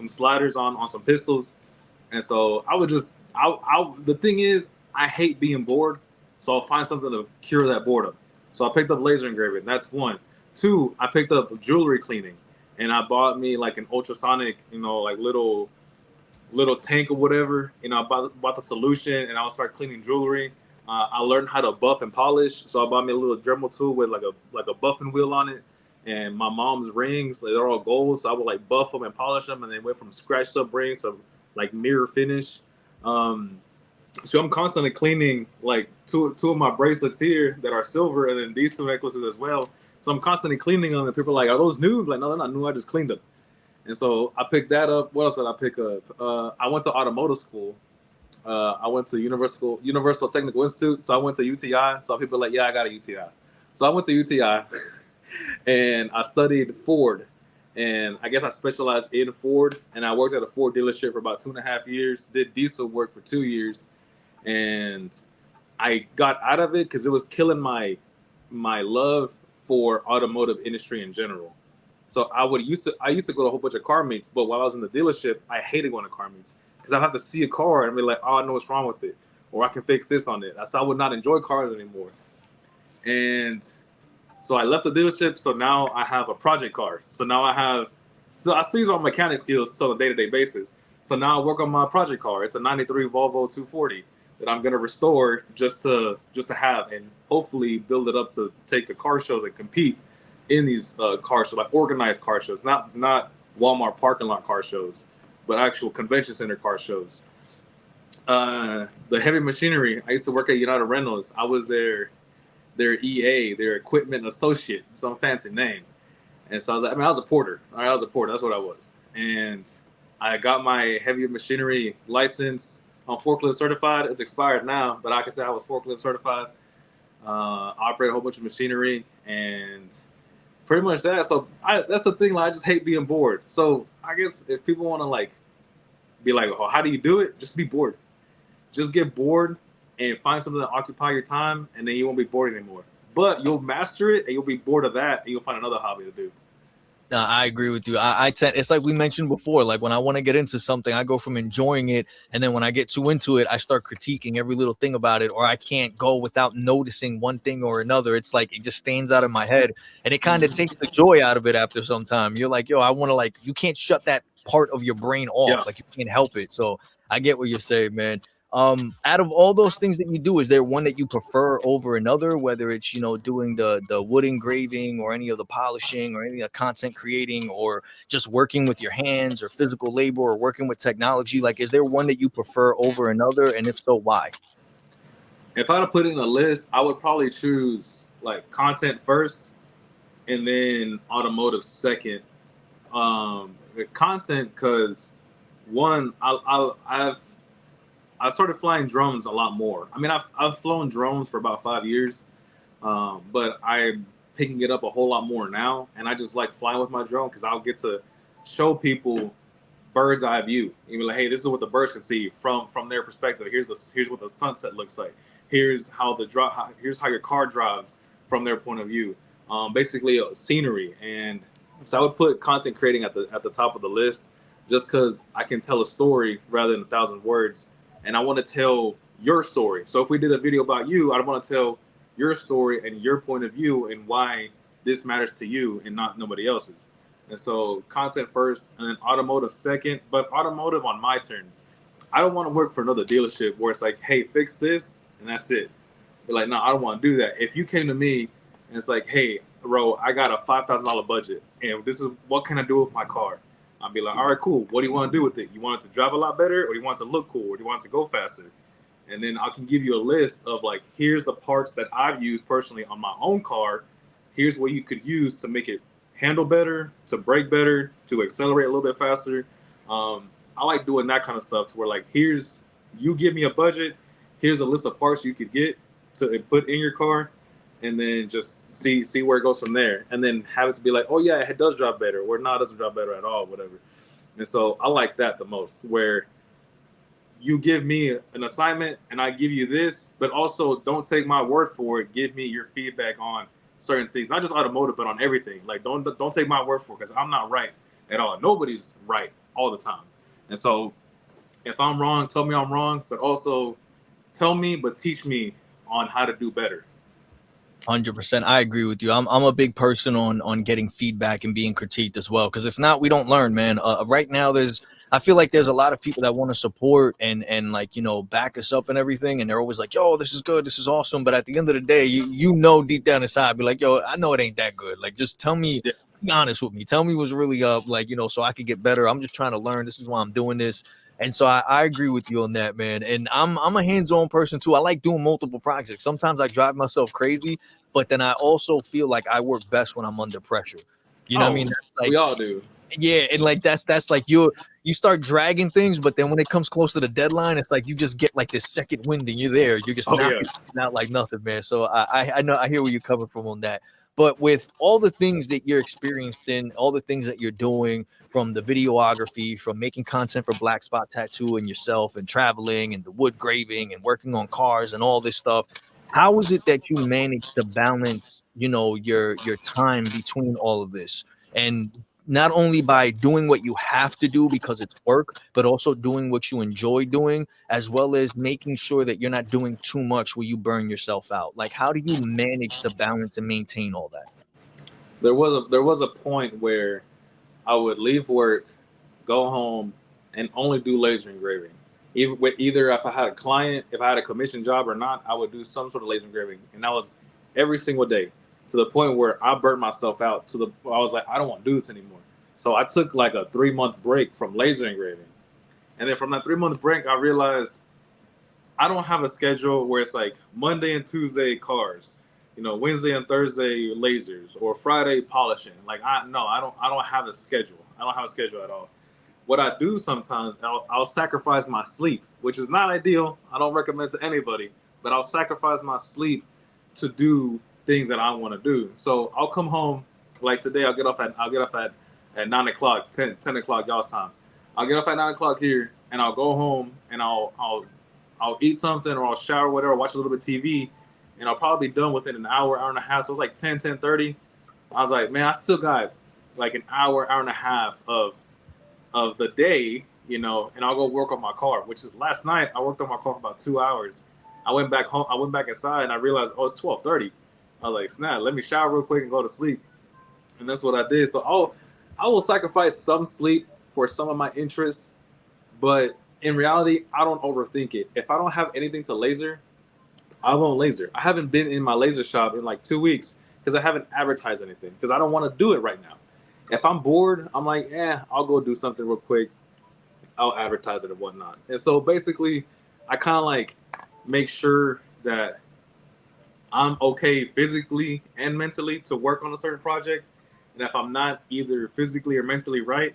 sliders on some pistols. And so I would just the thing is, I hate being bored, so I'll find something to cure that boredom. So I picked up laser engraving. That's one. Two, I picked up jewelry cleaning, and I bought me like an ultrasonic, like little tank or whatever. I bought the solution, and I would start cleaning jewelry. I learned how to buff and polish, so I bought me a little Dremel tool with like a buffing wheel on it. And my mom's rings, they're all gold, so I would like buff them and polish them, and they went from scratched up rings to like mirror finish. So I'm constantly cleaning like two of my bracelets here that are silver, and then these two necklaces as well. So I'm constantly cleaning them, and people are like, "Are those new?" Like, no, they're not new. I just cleaned them. And so I picked that up. What else did I pick up? I went to automotive school. I went to Universal Technical Institute. So I went to UTI. So people are like, "Yeah, I got a UTI." So I went to UTI, and I studied Ford. And I guess I specialized in Ford, and I worked at a Ford dealership for about 2.5 years. Did diesel work for 2 years, and I got out of it because it was killing my love for automotive industry in general. So I used to go to a whole bunch of car meets, but while I was in the dealership, I hated going to car meets because I'd have to see a car and be like, "Oh, I know what's wrong with it," or "I can fix this on it." So I would not enjoy cars anymore. And so I left the dealership. So now I have a project car. So now I still use my mechanic skills on a day-to-day basis. So now I work on my project car. It's a 93 Volvo 240 that I'm going to restore just to have, and hopefully build it up to take to car shows and compete in these car shows, like organized car shows, not Walmart parking lot car shows, but actual convention center car shows. The heavy machinery, I used to work at United Rentals. I was their EA, their equipment associate, some fancy name. And so I was a porter. All right, I was a porter. That's what I was. And I got my heavy machinery license on forklift certified. It's expired now, but I can say I was forklift certified. Operate a whole bunch of machinery, and pretty much that. So that's the thing. Like, I just hate being bored. So I guess if people want to like be like, "Oh, how do you do it?" Just be bored. Just get bored and find something to occupy your time, and then you won't be bored anymore. But you'll master it, and you'll be bored of that, and you'll find another hobby to do. I agree with you. I tend, it's like we mentioned before, like when I want to get into something, I go from enjoying it, and then when I get too into it, I start critiquing every little thing about it, or I can't go without noticing one thing or another. It's like it just stands out in my head, and it kind of takes the joy out of it after some time. You're like, yo, I want to, like, you can't shut that part of your brain off. Like, you can't help it. So I get what you're saying, man. Out of all those things that you do, is there one that you prefer over another, whether it's, doing the wood engraving or any of the polishing or any of the content creating, or just working with your hands or physical labor or working with technology? Like, is there one that you prefer over another, and if so, why? If I had to put in a list, I would probably choose like content first and then automotive second. The content, because one, I started flying drones a lot more. I mean, I've flown drones for about 5 years, but I picking it up a whole lot more now, and I just like flying with my drone because I'll get to show people bird's eye view. You be like, hey, this is what the birds can see from their perspective. Here's what the sunset looks like. Here's how here's how your car drives from their point of view. Basically, scenery. And so I would put content creating at the top of the list, just because I can tell a story rather than 1,000 words, and I want to tell your story. So if we did a video about you, I want to tell your story and your point of view and why this matters to you and not nobody else's. And so content first, and then automotive second, but automotive on my terms. I don't want to work for another dealership where it's like, hey, fix this, and that's it. But like, no, I don't want to do that. If you came to me and it's like, hey, bro, I got a $5,000 budget, and this is what can I do with my car? I'll be like, all right, cool. What do you want to do with it? You want it to drive a lot better, or you want it to look cool, or do you want it to go faster? And then I can give you a list of like, here's the parts that I've used personally on my own car. Here's what you could use to make it handle better, to brake better, to accelerate a little bit faster. I like doing that kind of stuff to where like, here's, you give me a budget, here's a list of parts you could get to put in your car, and then just see where it goes from there. And then have it to be like, oh yeah, it does drive better, or no, it doesn't drive better at all, whatever. And so I like that the most, where you give me an assignment and I give you this, but also don't take my word for it. Give me your feedback on certain things, not just automotive, but on everything. Like don't take my word for it, because I'm not right at all. Nobody's right all the time. And so if I'm wrong, tell me I'm wrong, but also tell me, but teach me on how to do better. 100%. I agree with you. I'm a big person on getting feedback and being critiqued as well, because if not, we don't learn, man. Right now, I feel like there's a lot of people that want to support and like, you know, back us up and everything, and they're always like, yo, this is good, this is awesome. But at the end of the day, you know deep down inside, be like, yo, I know it ain't that good. Like, just tell me, Yeah. be honest with me. Tell me what's really up, like, you know, so I could get better. I'm just trying to learn. This is why I'm doing this. And so I agree with you on that, man. And I'm a hands-on person too. I like doing multiple projects. Sometimes I drive myself crazy, but then I also feel like I work best when I'm under pressure. You know what I mean? That's like, we all do. yeah, and like that's like you start dragging things, but then when it comes close to the deadline, it's like you just get like this second wind and you're there. You're just not like nothing, man. So I know, I hear where you're coming from on that. But with all the things that you're experienced in, all the things that you're doing, from the videography, from making content for Black Spot Tattoo and yourself, and traveling and the wood graving and working on cars and all this stuff, how is it that you manage to balance, you know, your time between all of this? And not only by doing what you have to do because it's work, but also doing what you enjoy doing, as well as making sure that you're not doing too much where you burn yourself out. Like, how do you manage to balance and maintain all that? There was a point where I would leave work, go home, and only do laser engraving. Either if I had a client, if I had a commission job or not, I would do some sort of laser engraving, and that was every single day, to the point where I burnt myself out. I was like, I don't want to do this anymore. So I took like a 3-month break from laser engraving, and then from that 3-month break, I realized I don't have a schedule where it's like Monday and Tuesday cars, you know, Wednesday and Thursday lasers, or Friday polishing. Like I don't have a schedule. I don't have a schedule at all. What I do sometimes, I'll sacrifice my sleep, which is not ideal. I don't recommend to anybody, but I'll sacrifice my sleep to do things that I want to do. So I'll come home, like today, I'll get off at 9 o'clock, 10 o'clock y'all's time. I'll get off at 9 o'clock here, and I'll go home and I'll eat something, or I'll shower, whatever, watch a little bit of TV, and I'll probably be done within an hour and a half. So it's like 10:30. I was like, man, I still got like an hour and a half of the day, you know, and I'll go work on my car, which is last night I worked on my car for about 2 hours. I went back home, I went back inside, and I realized, oh, it's 12:30. I was like, snap, let me shower real quick and go to sleep. And that's what I did. So I will sacrifice some sleep for some of my interests, but in reality, I don't overthink it. If I don't have anything to laser, I won't laser. I haven't been in my laser shop in like 2 weeks because I haven't advertised anything, because I don't want to do it right now. If I'm bored, I'm like, I'll go do something real quick. I'll advertise it and whatnot. And so basically, I kind of like make sure that I'm okay physically and mentally to work on a certain project. And if I'm not either physically or mentally right,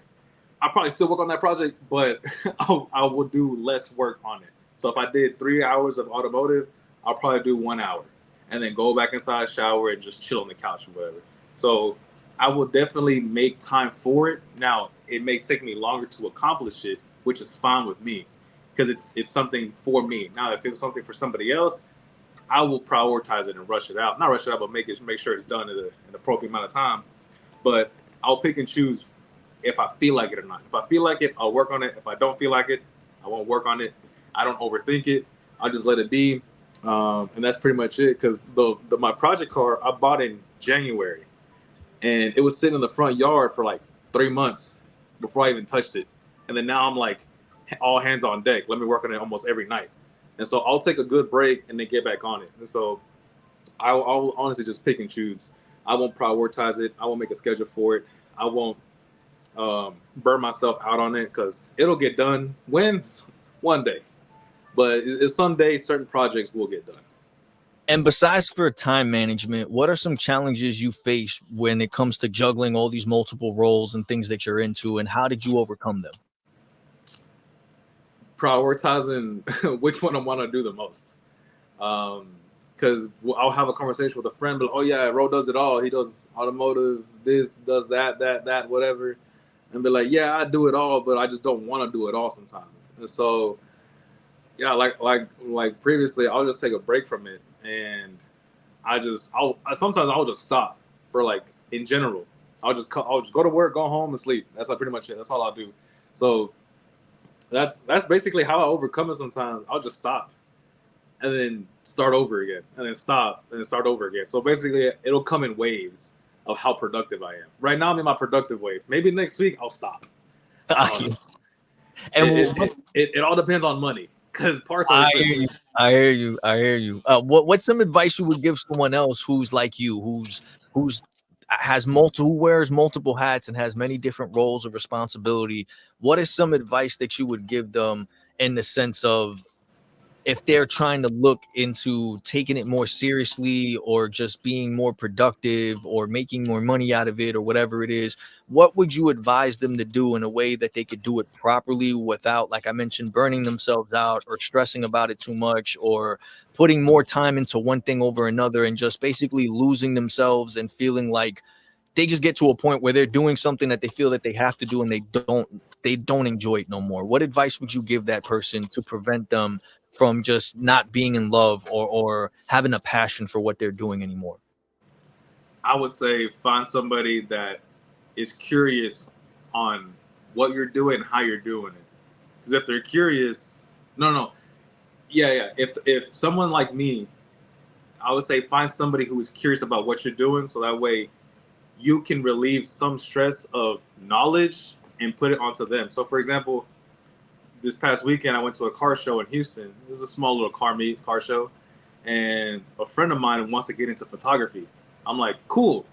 I'll probably still work on that project, but I will do less work on it. So if I did 3 hours of automotive, I'll probably do 1 hour. and then go back inside, shower, and just chill on the couch or whatever. So I will definitely make time for it. Now, it may take me longer to accomplish it, which is fine with me because it's something for me. Now, if it was something for somebody else, I will prioritize it and rush it out. Not rush it out, but make sure it's done in an appropriate amount of time. But I'll pick and choose if I feel like it or not. If I feel like it, I'll work on it. If I don't feel like it, I won't work on it. I don't overthink it. I'll just let it be. And that's pretty much it. Because my project car, I bought in January. And it was sitting in the front yard for like 3 months before I even touched it. And then now I'm like, all hands on deck. Let me work on it almost every night. And so I'll take a good break and then get back on it. And so I'll honestly just pick and choose. I won't prioritize it. I won't make a schedule for it. I won't burn myself out on it because it'll get done one day. But someday certain projects will get done. And besides for time management, what are some challenges you face when it comes to juggling all these multiple roles and things that you're into, and how did you overcome them? Prioritizing which one I want to do the most. Because I'll have a conversation with a friend, but oh yeah, Ro does it all. He does automotive, this, does that, whatever. And be like, yeah, I do it all, but I just don't want to do it all sometimes. And so, yeah, like previously, I'll just take a break from it, and sometimes I'll just stop for like in general. I'll just go to work, go home, and sleep. That's like pretty much it. That's all I'll do. So that's basically how I overcome it. Sometimes I'll just stop, and then start over again, and then stop, and then start over again. So basically, it'll come in waves of how productive I am. Right now, I'm in my productive wave. Maybe next week I'll stop. And It all depends on money because parts are expensive. I hear you. What's some advice you would give someone else who's like you, who's who wears multiple hats and has many different roles of responsibility? What is some advice that you would give them in the sense of if they're trying to look into taking it more seriously or just being more productive or making more money out of it or whatever it is, what would you advise them to do in a way that they could do it properly without, like I mentioned, burning themselves out or stressing about it too much or putting more time into one thing over another and just basically losing themselves and feeling like they just get to a point where they're doing something that they feel that they have to do and they don't enjoy it no more? What advice would you give that person to prevent them from just not being in love or having a passion for what they're doing anymore? I would say find somebody that is curious on what you're doing and how you're doing it. Because if they're curious, yeah. If someone like me, I would say find somebody who is curious about what you're doing, so that way you can relieve some stress of knowledge and put it onto them. So, for example, this past weekend I went to a car show in Houston. It was a small little car show, and a friend of mine wants to get into photography. I'm like, cool.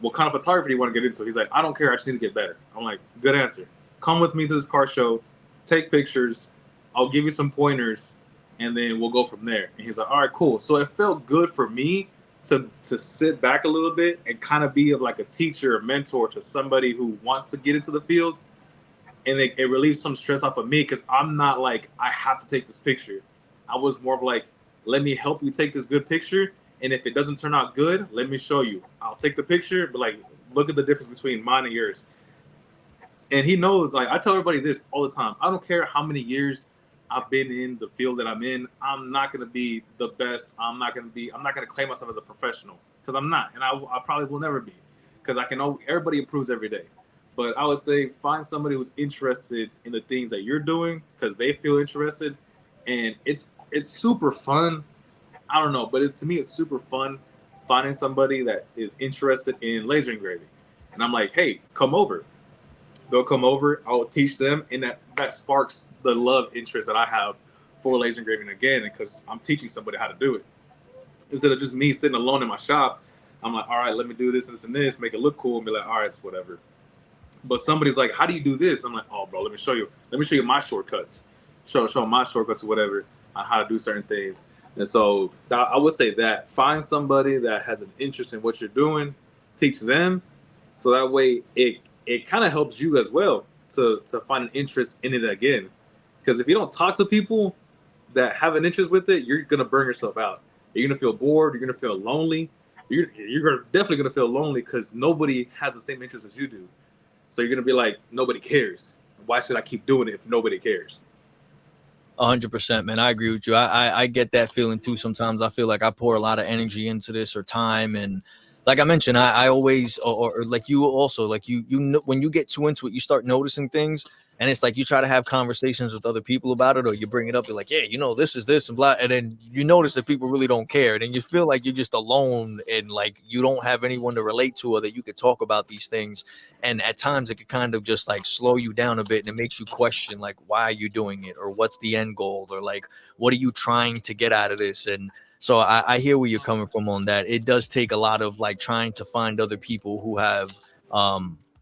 What kind of photography do you want to get into? He's like, I don't care. I just need to get better. I'm like, good answer. Come with me to this car show, take pictures. I'll give you some pointers, and then we'll go from there. And he's like, all right, cool. So it felt good for me to sit back a little bit and kind of be like a teacher or mentor to somebody who wants to get into the field. And it relieves some stress off of me because I'm not like, I have to take this picture. I was more of like, let me help you take this good picture. And if it doesn't turn out good, let me show you. I'll take the picture, but like, look at the difference between mine and yours. And he knows, like, I tell everybody this all the time. I don't care how many years I've been in the field that I'm in. I'm not going to be the best. I'm not going to claim myself as a professional because I'm not. And I probably will never be because everybody improves every day. But I would say find somebody who's interested in the things that you're doing because they feel interested, and it's super fun. I don't know, but to me, it's super fun finding somebody that is interested in laser engraving. And I'm like, hey, come over. They'll come over. I'll teach them, and that sparks the love interest that I have for laser engraving again because I'm teaching somebody how to do it. Instead of just me sitting alone in my shop, I'm like, all right, let me do this and this, make it look cool, and be like, all right, it's whatever. But somebody's like, how do you do this? I'm like, oh, bro, let me show you. Let me show you my shortcuts. Show my shortcuts or whatever on how to do certain things. And so I would say that find somebody that has an interest in what you're doing, teach them. So that way it kind of helps you as well to find an interest in it again. Because if you don't talk to people that have an interest with it, you're going to burn yourself out. You're gonna feel bored. You're gonna feel lonely. You're definitely gonna feel lonely because nobody has the same interests as you do. So you're gonna be like, nobody cares. Why should I keep doing it if nobody cares? 100%, man. I agree with you. I get that feeling too. Sometimes I feel like I pour a lot of energy into this or time, and like I mentioned, I always or like you also like you know, when you get too into it, you start noticing things, and it's like you try to have conversations with other people about it, or you bring it up. You're like, yeah, you know, this is this and blah, and then you notice that people really don't care, and then you feel like you're just alone, and like you don't have anyone to relate to, or that you could talk about these things. And at times it could kind of just like slow you down a bit, and it makes you question like, why are you doing it, or what's the end goal, or like what are you trying to get out of this. And so I hear where you're coming from on that. It does take a lot of like trying to find other people who have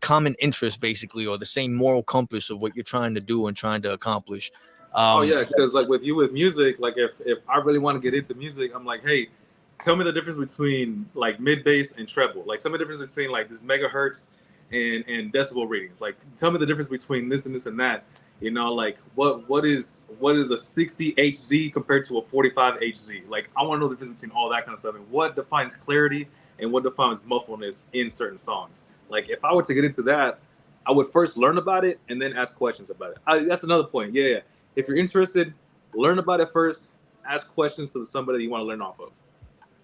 common interests basically, or the same moral compass of what you're trying to do and trying to accomplish. Oh yeah, because like with you with music, like if I really want to get into music, I'm like, hey, tell me the difference between like mid bass and treble. Like tell me the difference between like this megahertz and decibel readings. Like tell me the difference between this and this and that. You know, like what is a 60 HZ compared to a 45 HZ? Like I want to know the difference between all that kind of stuff and what defines clarity and what defines muffledness in certain songs. Like if I were to get into that, I would first learn about it and then ask questions about it. That's another point. Yeah, yeah. If you're interested, learn about it first. Ask questions to somebody that you want to learn off of.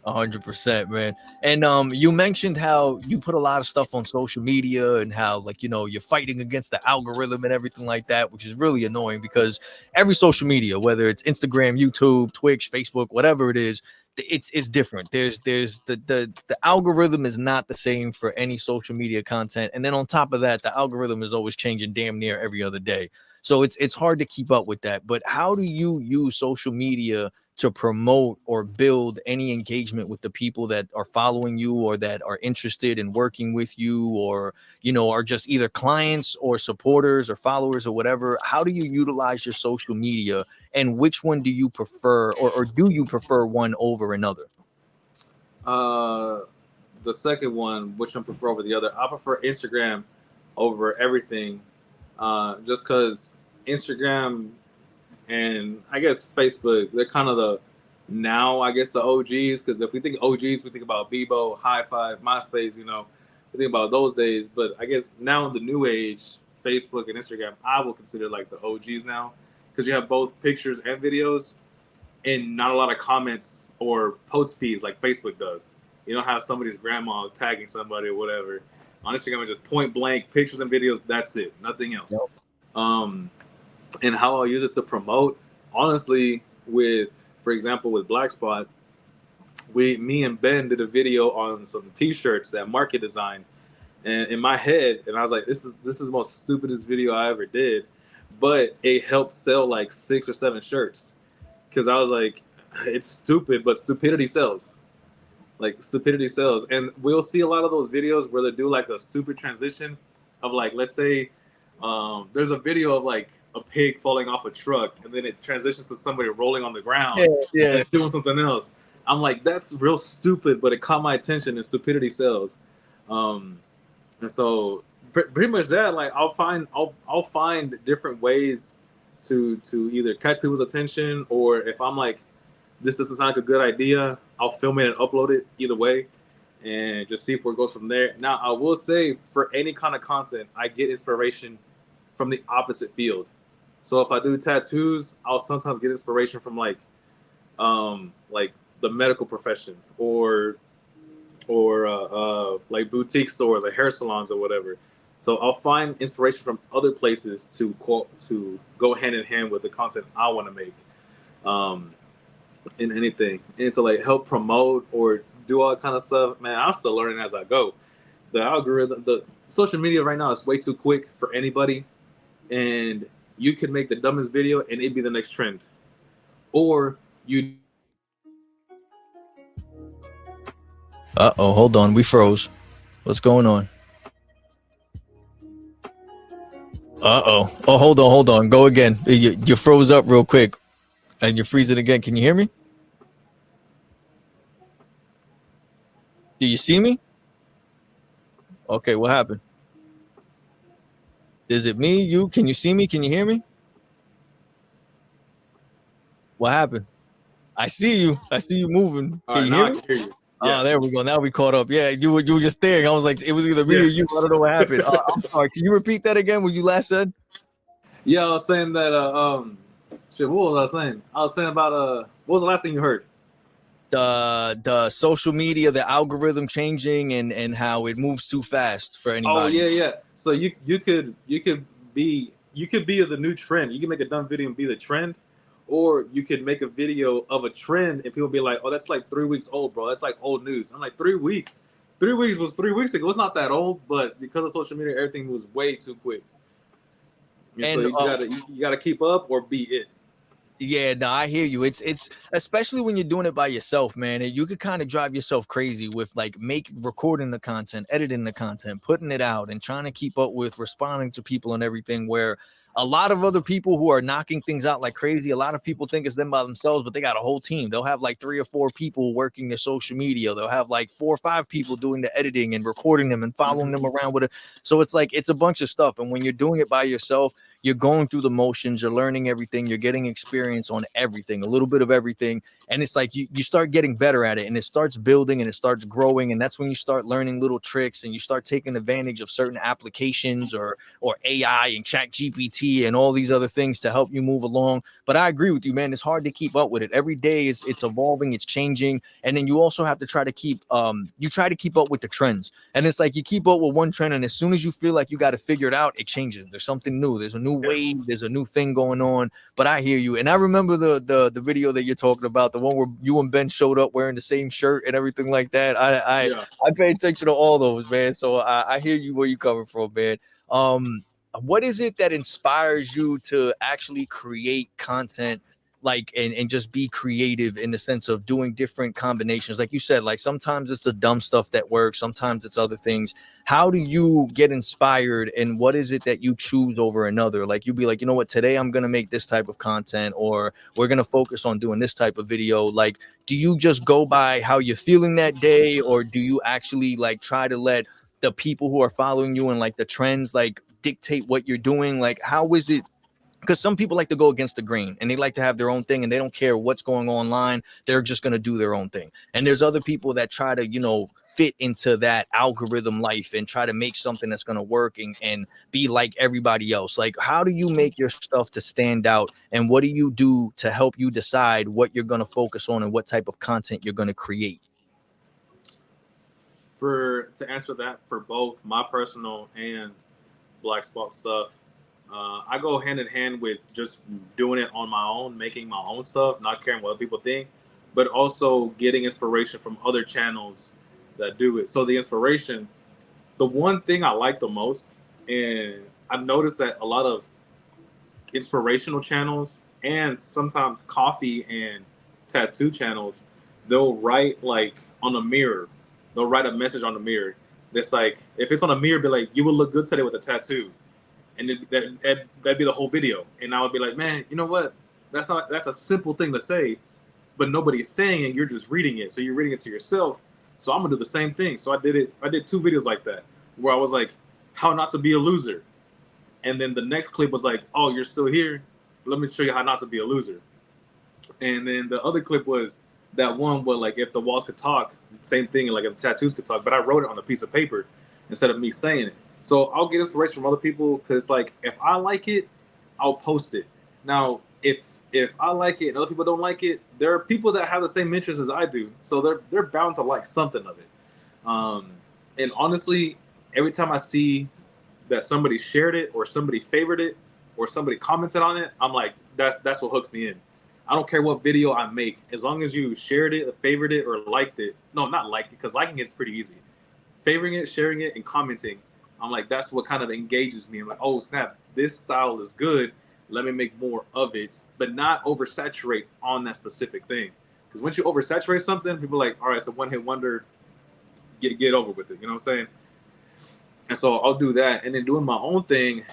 100%, man. And you mentioned how you put a lot of stuff on social media and how like you're fighting against the algorithm and everything like that, which is really annoying because every social media, whether it's Instagram, YouTube, Twitch, Facebook, whatever it is, it's different. There's the algorithm is not the same for any social media content, and then on top of that, the algorithm is always changing damn near every other day. So it's hard to keep up with that. But how do you use social media to promote or build any engagement with the people that are following you or that are interested in working with you, or are just either clients or supporters or followers or whatever? How do you utilize your social media, and which one do you prefer, or do you prefer one over another? Uh, the second one, which one prefer over the other? I prefer Instagram over everything, just because Instagram and I guess Facebook, they're kind of the now I guess the OGs. Because if we think OGs, we think about Bebo, High Five, MySpace. We think about those days. But I guess now in the new age, Facebook and Instagram, I will consider like the OGs now because you have both pictures and videos, and not a lot of comments or post feeds like Facebook does. You don't have somebody's grandma tagging somebody or whatever. On Instagram, it's just point blank pictures and videos. That's it, nothing Yep. else. Um, and how I'll use it to promote. Honestly, for example, with Black Spot, me and Ben did a video on some T-shirts that Market designed, and in my head, and I was like, this is the most stupidest video I ever did, but it helped sell like 6 or 7 shirts because I was like, it's stupid, but stupidity sells. Like stupidity sells, and we'll see a lot of those videos where they do like a stupid transition of like, let's say, there's a video of like a pig falling off a truck, and then it transitions to somebody rolling on the ground Yeah, and yeah. then doing something else. I'm like, that's real stupid, but it caught my attention, and stupidity sells. Um, and so pretty much that, like, I'll find different ways to either catch people's attention, or if I'm like, this doesn't sound like a good idea, I'll film it and upload it either way and just see where it goes from there. Now, I will say for any kind of content, I get inspiration from the opposite field. So if I do tattoos, I'll sometimes get inspiration from like the medical profession, or like boutique stores, like hair salons or whatever. So I'll find inspiration from other places to go hand in hand with the content I want to make. Um, in anything, and to like help promote or do all that kind of stuff. Man, I'm still learning as I go. The algorithm, the social media right now is way too quick for anybody, and you can make the dumbest video and it'd be the next trend, or you. Uh-oh, hold on, we froze. What's going on? Oh, hold on, go again. You froze up real quick, and you're freezing again. Can you hear me? Do you see me? Okay, what happened? Is it me? You? Can you see me? Can you hear me? What happened? I see you. I see you moving. All Can right, you now hear I me? can hear you. Oh, Yeah. there we go. Now we caught up. Yeah, you were just staring. I was like, it was either me Yeah. or you. I don't know what happened. I'm sorry. Can you repeat that again? What you last said? Yeah, I was saying that shit, what was I saying? I was saying about what was the last thing you heard? The social media, the algorithm changing, and how it moves too fast for Oh anybody. yeah, yeah. So you could be the new trend. You can make a dumb video and be the trend, or you could make a video of a trend and people be like, "Oh, that's like 3 weeks old, bro. That's like old news." I'm like, 3 weeks. 3 weeks was 3 weeks ago. It's not that old, but because of social media, everything was way too quick. And so And you just gotta keep up or be it. yeah, no, I hear you. It's especially when you're doing it by yourself, man. You could kind of drive yourself crazy with like recording the content, editing the content, putting it out, and trying to keep up with responding to people and everything. Where a lot of other people who are knocking things out like crazy, a lot of people think it's them by themselves, but they got a whole team. They'll have like 3 or 4 people working their social media. They'll have like 4 or 5 people doing the editing and recording them and following them around with it. So it's like it's a bunch of stuff. And when you're doing it by yourself, you're going through the motions, you're learning everything, you're getting experience on everything, a little bit of everything. And it's like you start getting better at it, and it starts building and it starts growing. And that's when you start learning little tricks and you start taking advantage of certain applications or AI and chat GPT and all these other things to help you move along. But I agree with you, man. It's hard to keep up with it. Every day it's evolving, it's changing. And then you also have to try to keep up with the trends. And it's like you keep up with one trend, and as soon as you feel like you got to figure it out, it changes. There's something new. There's a new wave. There's a new thing going on. But I hear you, and I remember the video that you're talking about, the one where you and Ben showed up wearing the same shirt and everything like that. Yeah. I pay attention to all those, man. So I hear you where you coming from, man. Um, what is it that inspires you to actually create content? Like and just be creative in the sense of doing different combinations, like you said, like sometimes it's the dumb stuff that works, sometimes it's other things. How do you get inspired, and what is it that you choose over another? Like you be like, you know what, today I'm gonna make this type of content, or we're gonna focus on doing this type of video. Like, do you just go by how you're feeling that day, or do you actually like try to let the people who are following you and like the trends like dictate what you're doing? Like, how is it? Because some people like to go against the grain and they like to have their own thing and they don't care what's going on online. They're just going to do their own thing. And there's other people that try to, fit into that algorithm life and try to make something that's going to work and be like everybody else. Like, how do you make your stuff to stand out? And what do you do to help you decide what you're going to focus on and what type of content you're going to create? To answer that, for both my personal and Black Spot stuff, I go hand in hand with just doing it on my own, making my own stuff, not caring what other people think, but also getting inspiration from other channels that do it. So the inspiration, the one thing I like the most, and I've noticed that a lot of inspirational channels and sometimes coffee and tattoo channels, they'll write like on a mirror. They'll write a message on the mirror. That's like, if it's on a mirror, be like, you would look good today with a tattoo. And that'd be the whole video. And I would be like, man, you know what? That's a simple thing to say, but nobody's saying it. You're just reading it. So you're reading it to yourself. So I'm gonna do the same thing. So I did it. I did 2 videos like that where I was like, how not to be a loser. And then the next clip was like, oh, you're still here? Let me show you how not to be a loser. And then the other clip was that one where like if the walls could talk, same thing, like if the tattoos could talk, but I wrote it on a piece of paper instead of me saying it. So I'll get inspiration from other people because like if I like it, I'll post it. Now if I like it and other people don't like it, there are people that have the same interests as I do, so they're bound to like something of it. Um, and honestly, every time I see that somebody shared it or somebody favored it or somebody commented on it, I'm like, that's what hooks me in. I don't care what video I make, as long as you shared it, favored it, or liked it. No, not liked it, because liking it's pretty easy. Favoring it, sharing it, and commenting, I'm like, that's what kind of engages me. I'm like, oh snap, this style is good. Let me make more of it, but not oversaturate on that specific thing. Because once you oversaturate something, people are like, all right, it's a one hit wonder. Get over with it. You know what I'm saying? And so I'll do that, and then doing my own thing.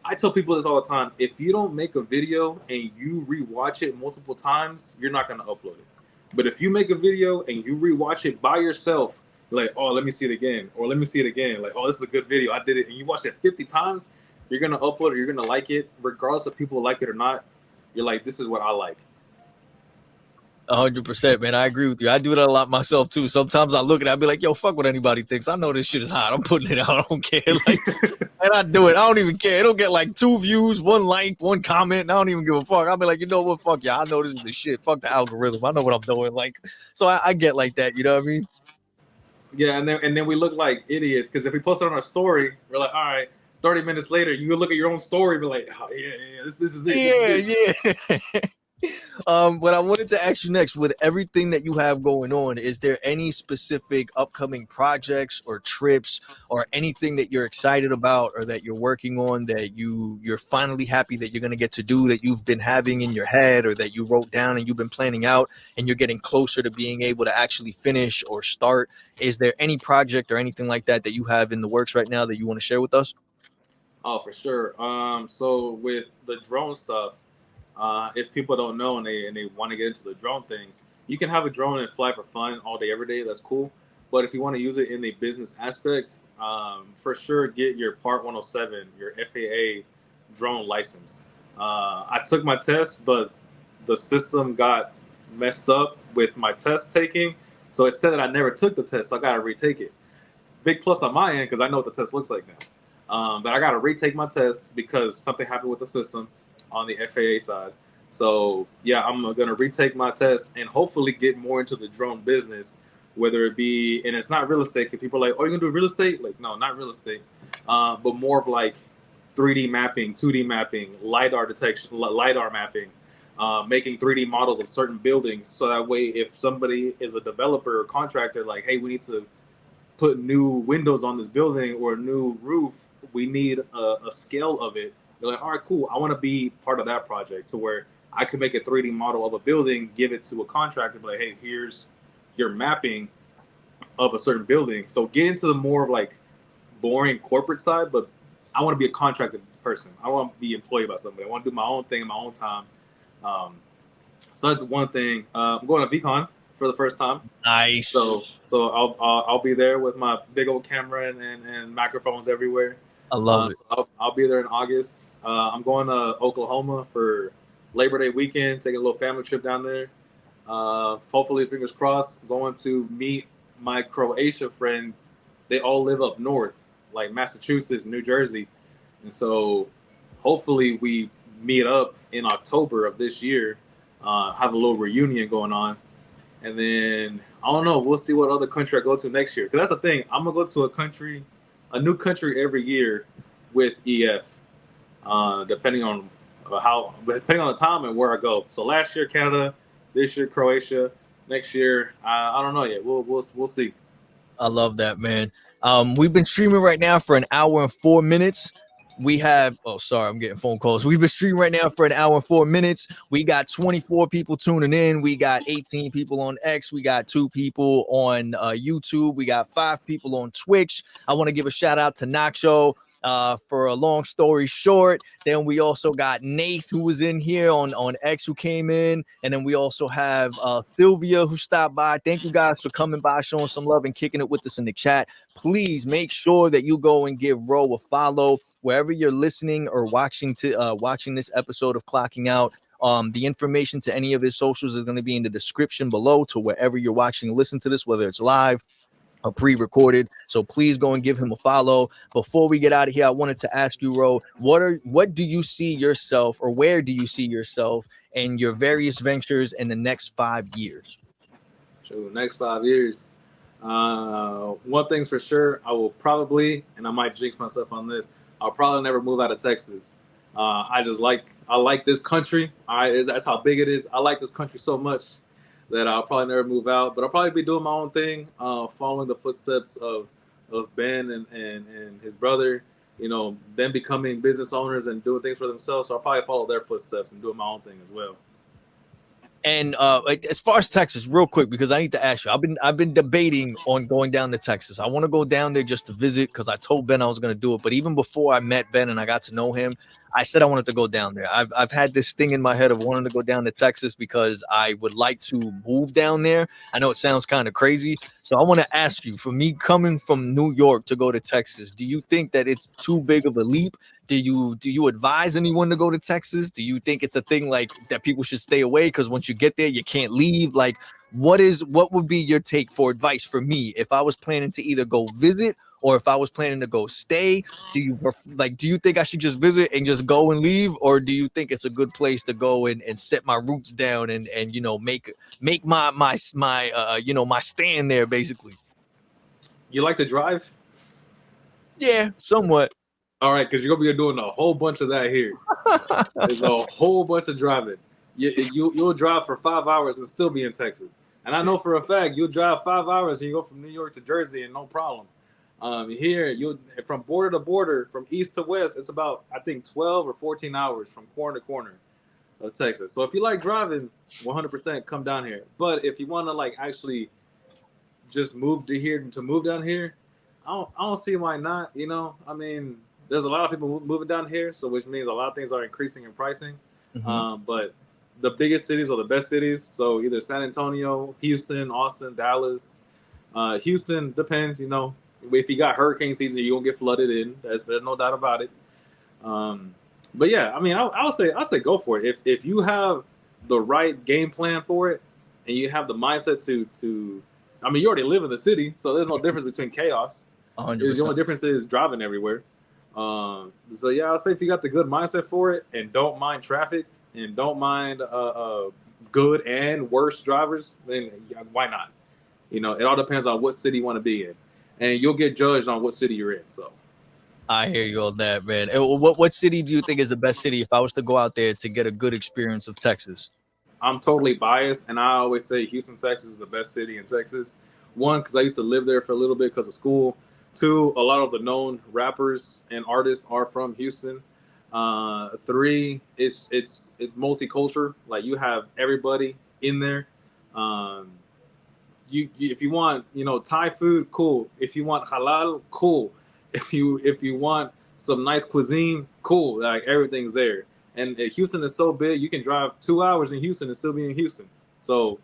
I tell people this all the time. If you don't make a video and you rewatch it multiple times, you're not going to upload it. But if you make a video and you rewatch it by yourself, like, oh, let me see it again, or let me see it again, like, oh, this is a good video, I did it, and you watch it 50 times, you're going to upload it, you're going to like it, regardless if people like it or not. You're like, this is what I like. 100%, man. I agree with you. I do that a lot myself too. Sometimes I look at it, I'll be like, yo, fuck what anybody thinks. I know this shit is hot. I'm putting it out. I don't care. Like, and I do it. I don't even care. It'll get like 2 views, 1 like, 1 comment, and I don't even give a fuck. I'll be like, you know what? Fuck yeah. I know this is the shit. Fuck the algorithm. I know what I'm doing. Like, so I get like that. You know what I mean? Yeah, and then we look like idiots because if we post it on our story, we're like, all right. 30 minutes later, you look at your own story, and be like, oh, yeah, this is it. Yeah. But I wanted to ask you next, with everything that you have going on, is there any specific upcoming projects or trips or anything that you're excited about or that you're working on that you're finally happy that you're going to get to do, that you've been having in your head or that you wrote down and you've been planning out and you're getting closer to being able to actually finish or start? Is there any project or anything like that that you have in the works right now that you want to share with us? Oh, for sure. So with the drone stuff, if people don't know and they want to get into the drone things, you can have a drone and fly for fun all day, every day. That's cool. But if you want to use it in a business aspect, for sure, get your Part 107, your FAA drone license. I took my test, but the system got messed up with my test taking. So it said that I never took the test, so I got to retake it. Big plus on my end because I know what the test looks like now. But I got to retake my test because something happened with the system on the FAA side. So yeah, I'm gonna retake my test and hopefully get more into the drone business, whether it be, and it's not real estate. Because people are like, oh, you're gonna do real estate? Like, no, not real estate, but more of like 3D mapping, 2D mapping, lidar detection, lidar mapping, making 3D models of certain buildings. So that way, if somebody is a developer or contractor, like, hey, we need to put new windows on this building or a new roof, we need a scale of it. They're like, all right, cool. I want to be part of that project to where I could make a 3D model of a building, give it to a contractor, be like, hey, here's your mapping of a certain building. So get into the more of like boring corporate side, but I want to be a contracted person. I want to be employed by somebody. I want to do my own thing in my own time. So that's one thing. I'm going to VCon for the first time. Nice. So I'll be there with my big old camera and microphones everywhere. I love it. So I'll be there in August. I'm going to Oklahoma for Labor Day weekend, taking a little family trip down there. Hopefully, fingers crossed, going to meet my Croatia friends. They all live up north, like Massachusetts, New Jersey. And so hopefully we meet up in October of this year, have a little reunion going on. And then, I don't know, we'll see what other country I go to next year. Because that's the thing, I'm going to go to a new country every year with EF, depending on the time and where I go. So last year, Canada, this year, Croatia, next year, I don't know yet. We'll see. I love that, man. We've been streaming right now for 1 hour and 4 minutes. We have, oh, sorry, I'm getting phone calls. We've been streaming right now for 1 hour and 4 minutes. We got 24 people tuning in. We got 18 people on X. We got 2 people on YouTube. We got 5 people on Twitch. I want to give a shout out to Nacho. For a long story short, then we also got Nath, who was in here on X, who came in, and then we also have Sylvia, who stopped by. Thank you guys for coming by, showing some love and kicking it with us in the chat. Please make sure that you go and give Ro a follow wherever you're listening or watching this episode of Clocking Out. The information to any of his socials is going to be in the description below to wherever you're watching and listen to this, whether it's live or pre-recorded. So please go and give him a follow. Before we get out of here, I wanted to ask you, Ro, what do you see yourself, or where do you see yourself in your various ventures in the next 5 years? So next 5 years, one thing's for sure, I will probably, and I might jinx myself on this, I'll probably never move out of Texas. I like this country. That's how big it is. I like this country so much that I'll probably never move out, but I'll probably be doing my own thing, following the footsteps of Ben and his brother, them becoming business owners and doing things for themselves. So I'll probably follow their footsteps and doing my own thing as well. And as far as Texas, real quick, because I need to ask you, I've been debating on going down to Texas. I want to go down there just to visit because I told Ben I was going to do it. But even before I met Ben and I got to know him, I said I wanted to go down there. I've had this thing in my head of wanting to go down to Texas because I would like to move down there. I know it sounds kind of crazy. So I want to ask you, for me coming from New York to go to Texas, do you think that it's too big of a leap? Do you advise anyone to go to Texas? Do you think it's a thing like that people should stay away because once you get there, you can't leave? Like, what would be your take for advice for me if I was planning to either go visit or if I was planning to go stay? Do you think I should just visit and just go and leave, or do you think it's a good place to go and set my roots down and make my my stand there basically? You like to drive? Yeah, somewhat. All right, because you're gonna be doing a whole bunch of that here. There's a whole bunch of driving. You'll drive for 5 hours and still be in Texas. And I know for a fact you'll drive 5 hours and you go from New York to Jersey and no problem. Here, you from border to border, from east to west, it's about I think 12 or 14 hours from corner to corner of Texas. So if you like driving, 100% come down here. But if you want to like actually just move down here, I don't see why not. You know, I mean, there's a lot of people moving down here, so which means a lot of things are increasing in pricing. But the biggest cities are the best cities. So either San Antonio, Houston, Austin, Dallas. Houston depends. You know, if you got hurricane season, you're gonna get flooded in. There's no doubt about it. But yeah, I mean, I'll say go for it. If you have the right game plan for it, and you have the mindset to, I mean, you already live in the city, so there's no difference between chaos. 100%. The only difference is driving everywhere. So yeah, I'll say if you got the good mindset for it and don't mind traffic and don't mind good and worse drivers, then why not? You know, it all depends on what city you want to be in, and you'll get judged on what city you're in. So I hear you on that, man. And what city do you think is the best city if I was to go out there to get a good experience of Texas? I'm totally biased, and I always say Houston, Texas is the best city in Texas. One, because I used to live there for a little bit because of school. Two, a lot of the known rappers and artists are from Houston. Three, it's multicultural. Like you have everybody in there. You if you want Thai food, cool. If you want halal, cool. If you want some nice cuisine, cool. Like everything's there. And Houston is so big, you can drive 2 hours in Houston and still be in Houston. So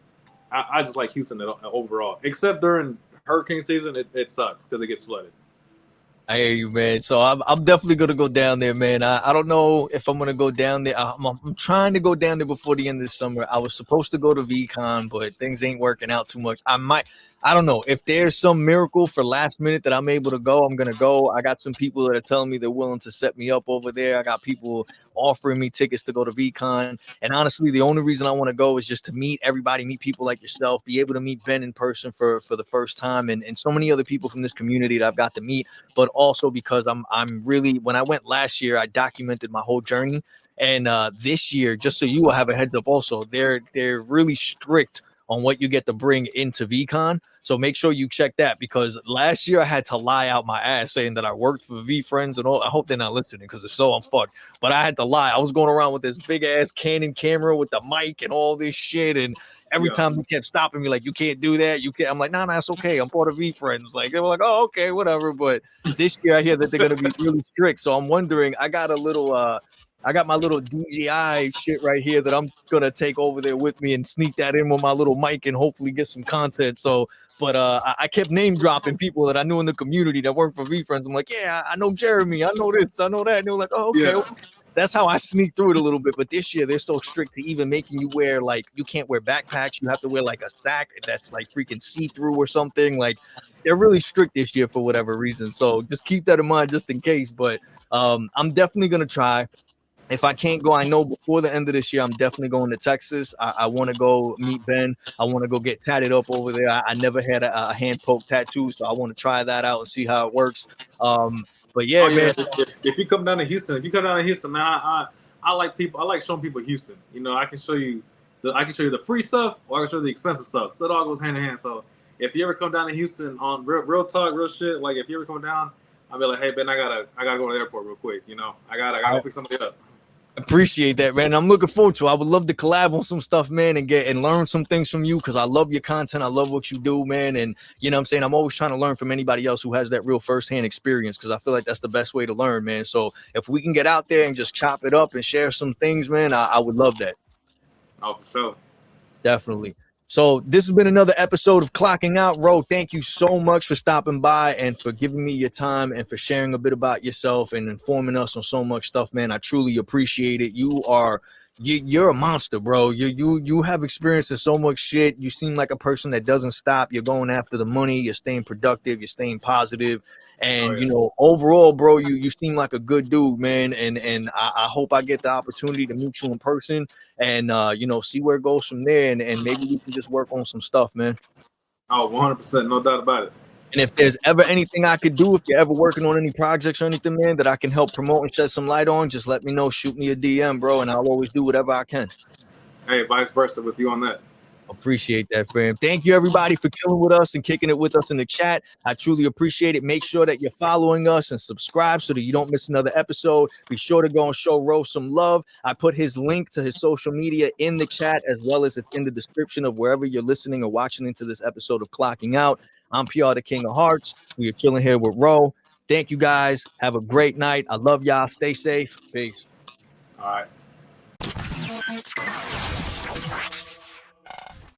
I just like Houston overall. Except during hurricane season, it sucks because it gets flooded. I hear you, man. So I'm definitely gonna go down there, man. I don't know if I'm gonna go down there. I'm trying to go down there before the end of the summer. I was supposed to go to VCon, but things ain't working out too much. I don't know if there's some miracle for last minute that I'm able to go. I'm gonna go. I got some people that are telling me they're willing to set me up over there. I got people offering me tickets to go to VCon. And honestly, the only reason I want to go is just to meet everybody, meet people like yourself, be able to meet Ben in person for the first time, and so many other people from this community that I've got to meet. But also because I'm really, when I went last year, I documented my whole journey. And this year, just so you will have a heads up also, they're really strict on what you get to bring into VCon. So make sure you check that, because last year I had to lie out my ass saying that I worked for V Friends and all. I hope they're not listening, because if so, I'm fucked. But I had to lie. I was going around with this big ass Canon camera with the mic and all this shit. And every time they kept stopping me, like, you can't do that. You can't. I'm like, nah, it's okay. I'm part of V Friends. Like, they were like, oh, okay, whatever. But this year I hear that they're going to be really strict. So I'm wondering, I got my little DJI shit right here that I'm going to take over there with me and sneak that in with my little mic and hopefully get some content. So, but I kept name dropping people that I knew in the community that work for V Friends. I'm like, yeah, I know Jeremy. I know this. I know that. And they were like, oh, okay. Yeah. That's how I sneak through it a little bit. But this year they're so strict to even making you wear, like, you can't wear backpacks. You have to wear like a sack that's like freaking see-through or something. Like, they're really strict this year for whatever reason. So just keep that in mind just in case. But I'm definitely going to try. If I can't go, I know before the end of this year, I'm definitely going to Texas. I want to go meet Ben. I want to go get tatted up over there. I never had a hand poke tattoo, so I want to try that out and see how it works. But yeah, man. If you come down to Houston, man, I like people. I like showing people Houston. You know, I can show you the free stuff, or I can show you the expensive stuff. So it all goes hand in hand. So if you ever come down to Houston on real talk, real shit, like if you ever come down, I'll be like, hey Ben, I gotta go to the airport real quick. You know, I gotta go pick somebody up. Appreciate that, man. I'm looking forward to it. I would love to collab on some stuff, man, and learn some things from you because I love your content. I love what you do, man. And you know what I'm saying? I'm always trying to learn from anybody else who has that real firsthand experience because I feel like that's the best way to learn, man. So if we can get out there and just chop it up and share some things, man, I would love that. Oh, for sure. Definitely. So this has been another episode of Clocking Out. Ro, thank you so much for stopping by and for giving me your time and for sharing a bit about yourself and informing us on so much stuff, man. I truly appreciate it. You're a monster, bro. You have experience in so much shit. You seem like a person that doesn't stop. You're going after the money. You're staying productive. You're staying positive. And you know, overall, bro, you seem like a good dude, man. And I hope I get the opportunity to meet you in person and you know, see where it goes from there. And maybe we can just work on some stuff, man. Oh, 100%, no doubt about it. And if there's ever anything I could do, if you're ever working on any projects or anything, man, that I can help promote and shed some light on, just let me know. Shoot me a DM, bro, and I'll always do whatever I can. Hey, vice versa with you on that. Appreciate that, fam. Thank you, everybody, for chilling with us and kicking it with us in the chat. I truly appreciate it. Make sure that you're following us and subscribe so that you don't miss another episode. Be sure to go and show Ro some love. I put his link to his social media in the chat, as well as it's in the description of wherever you're listening or watching into this episode of Clocking Out. I'm PR, the King of Hearts. We are chilling here with Ro. Thank you, guys. Have a great night. I love y'all. Stay safe. Peace. All right.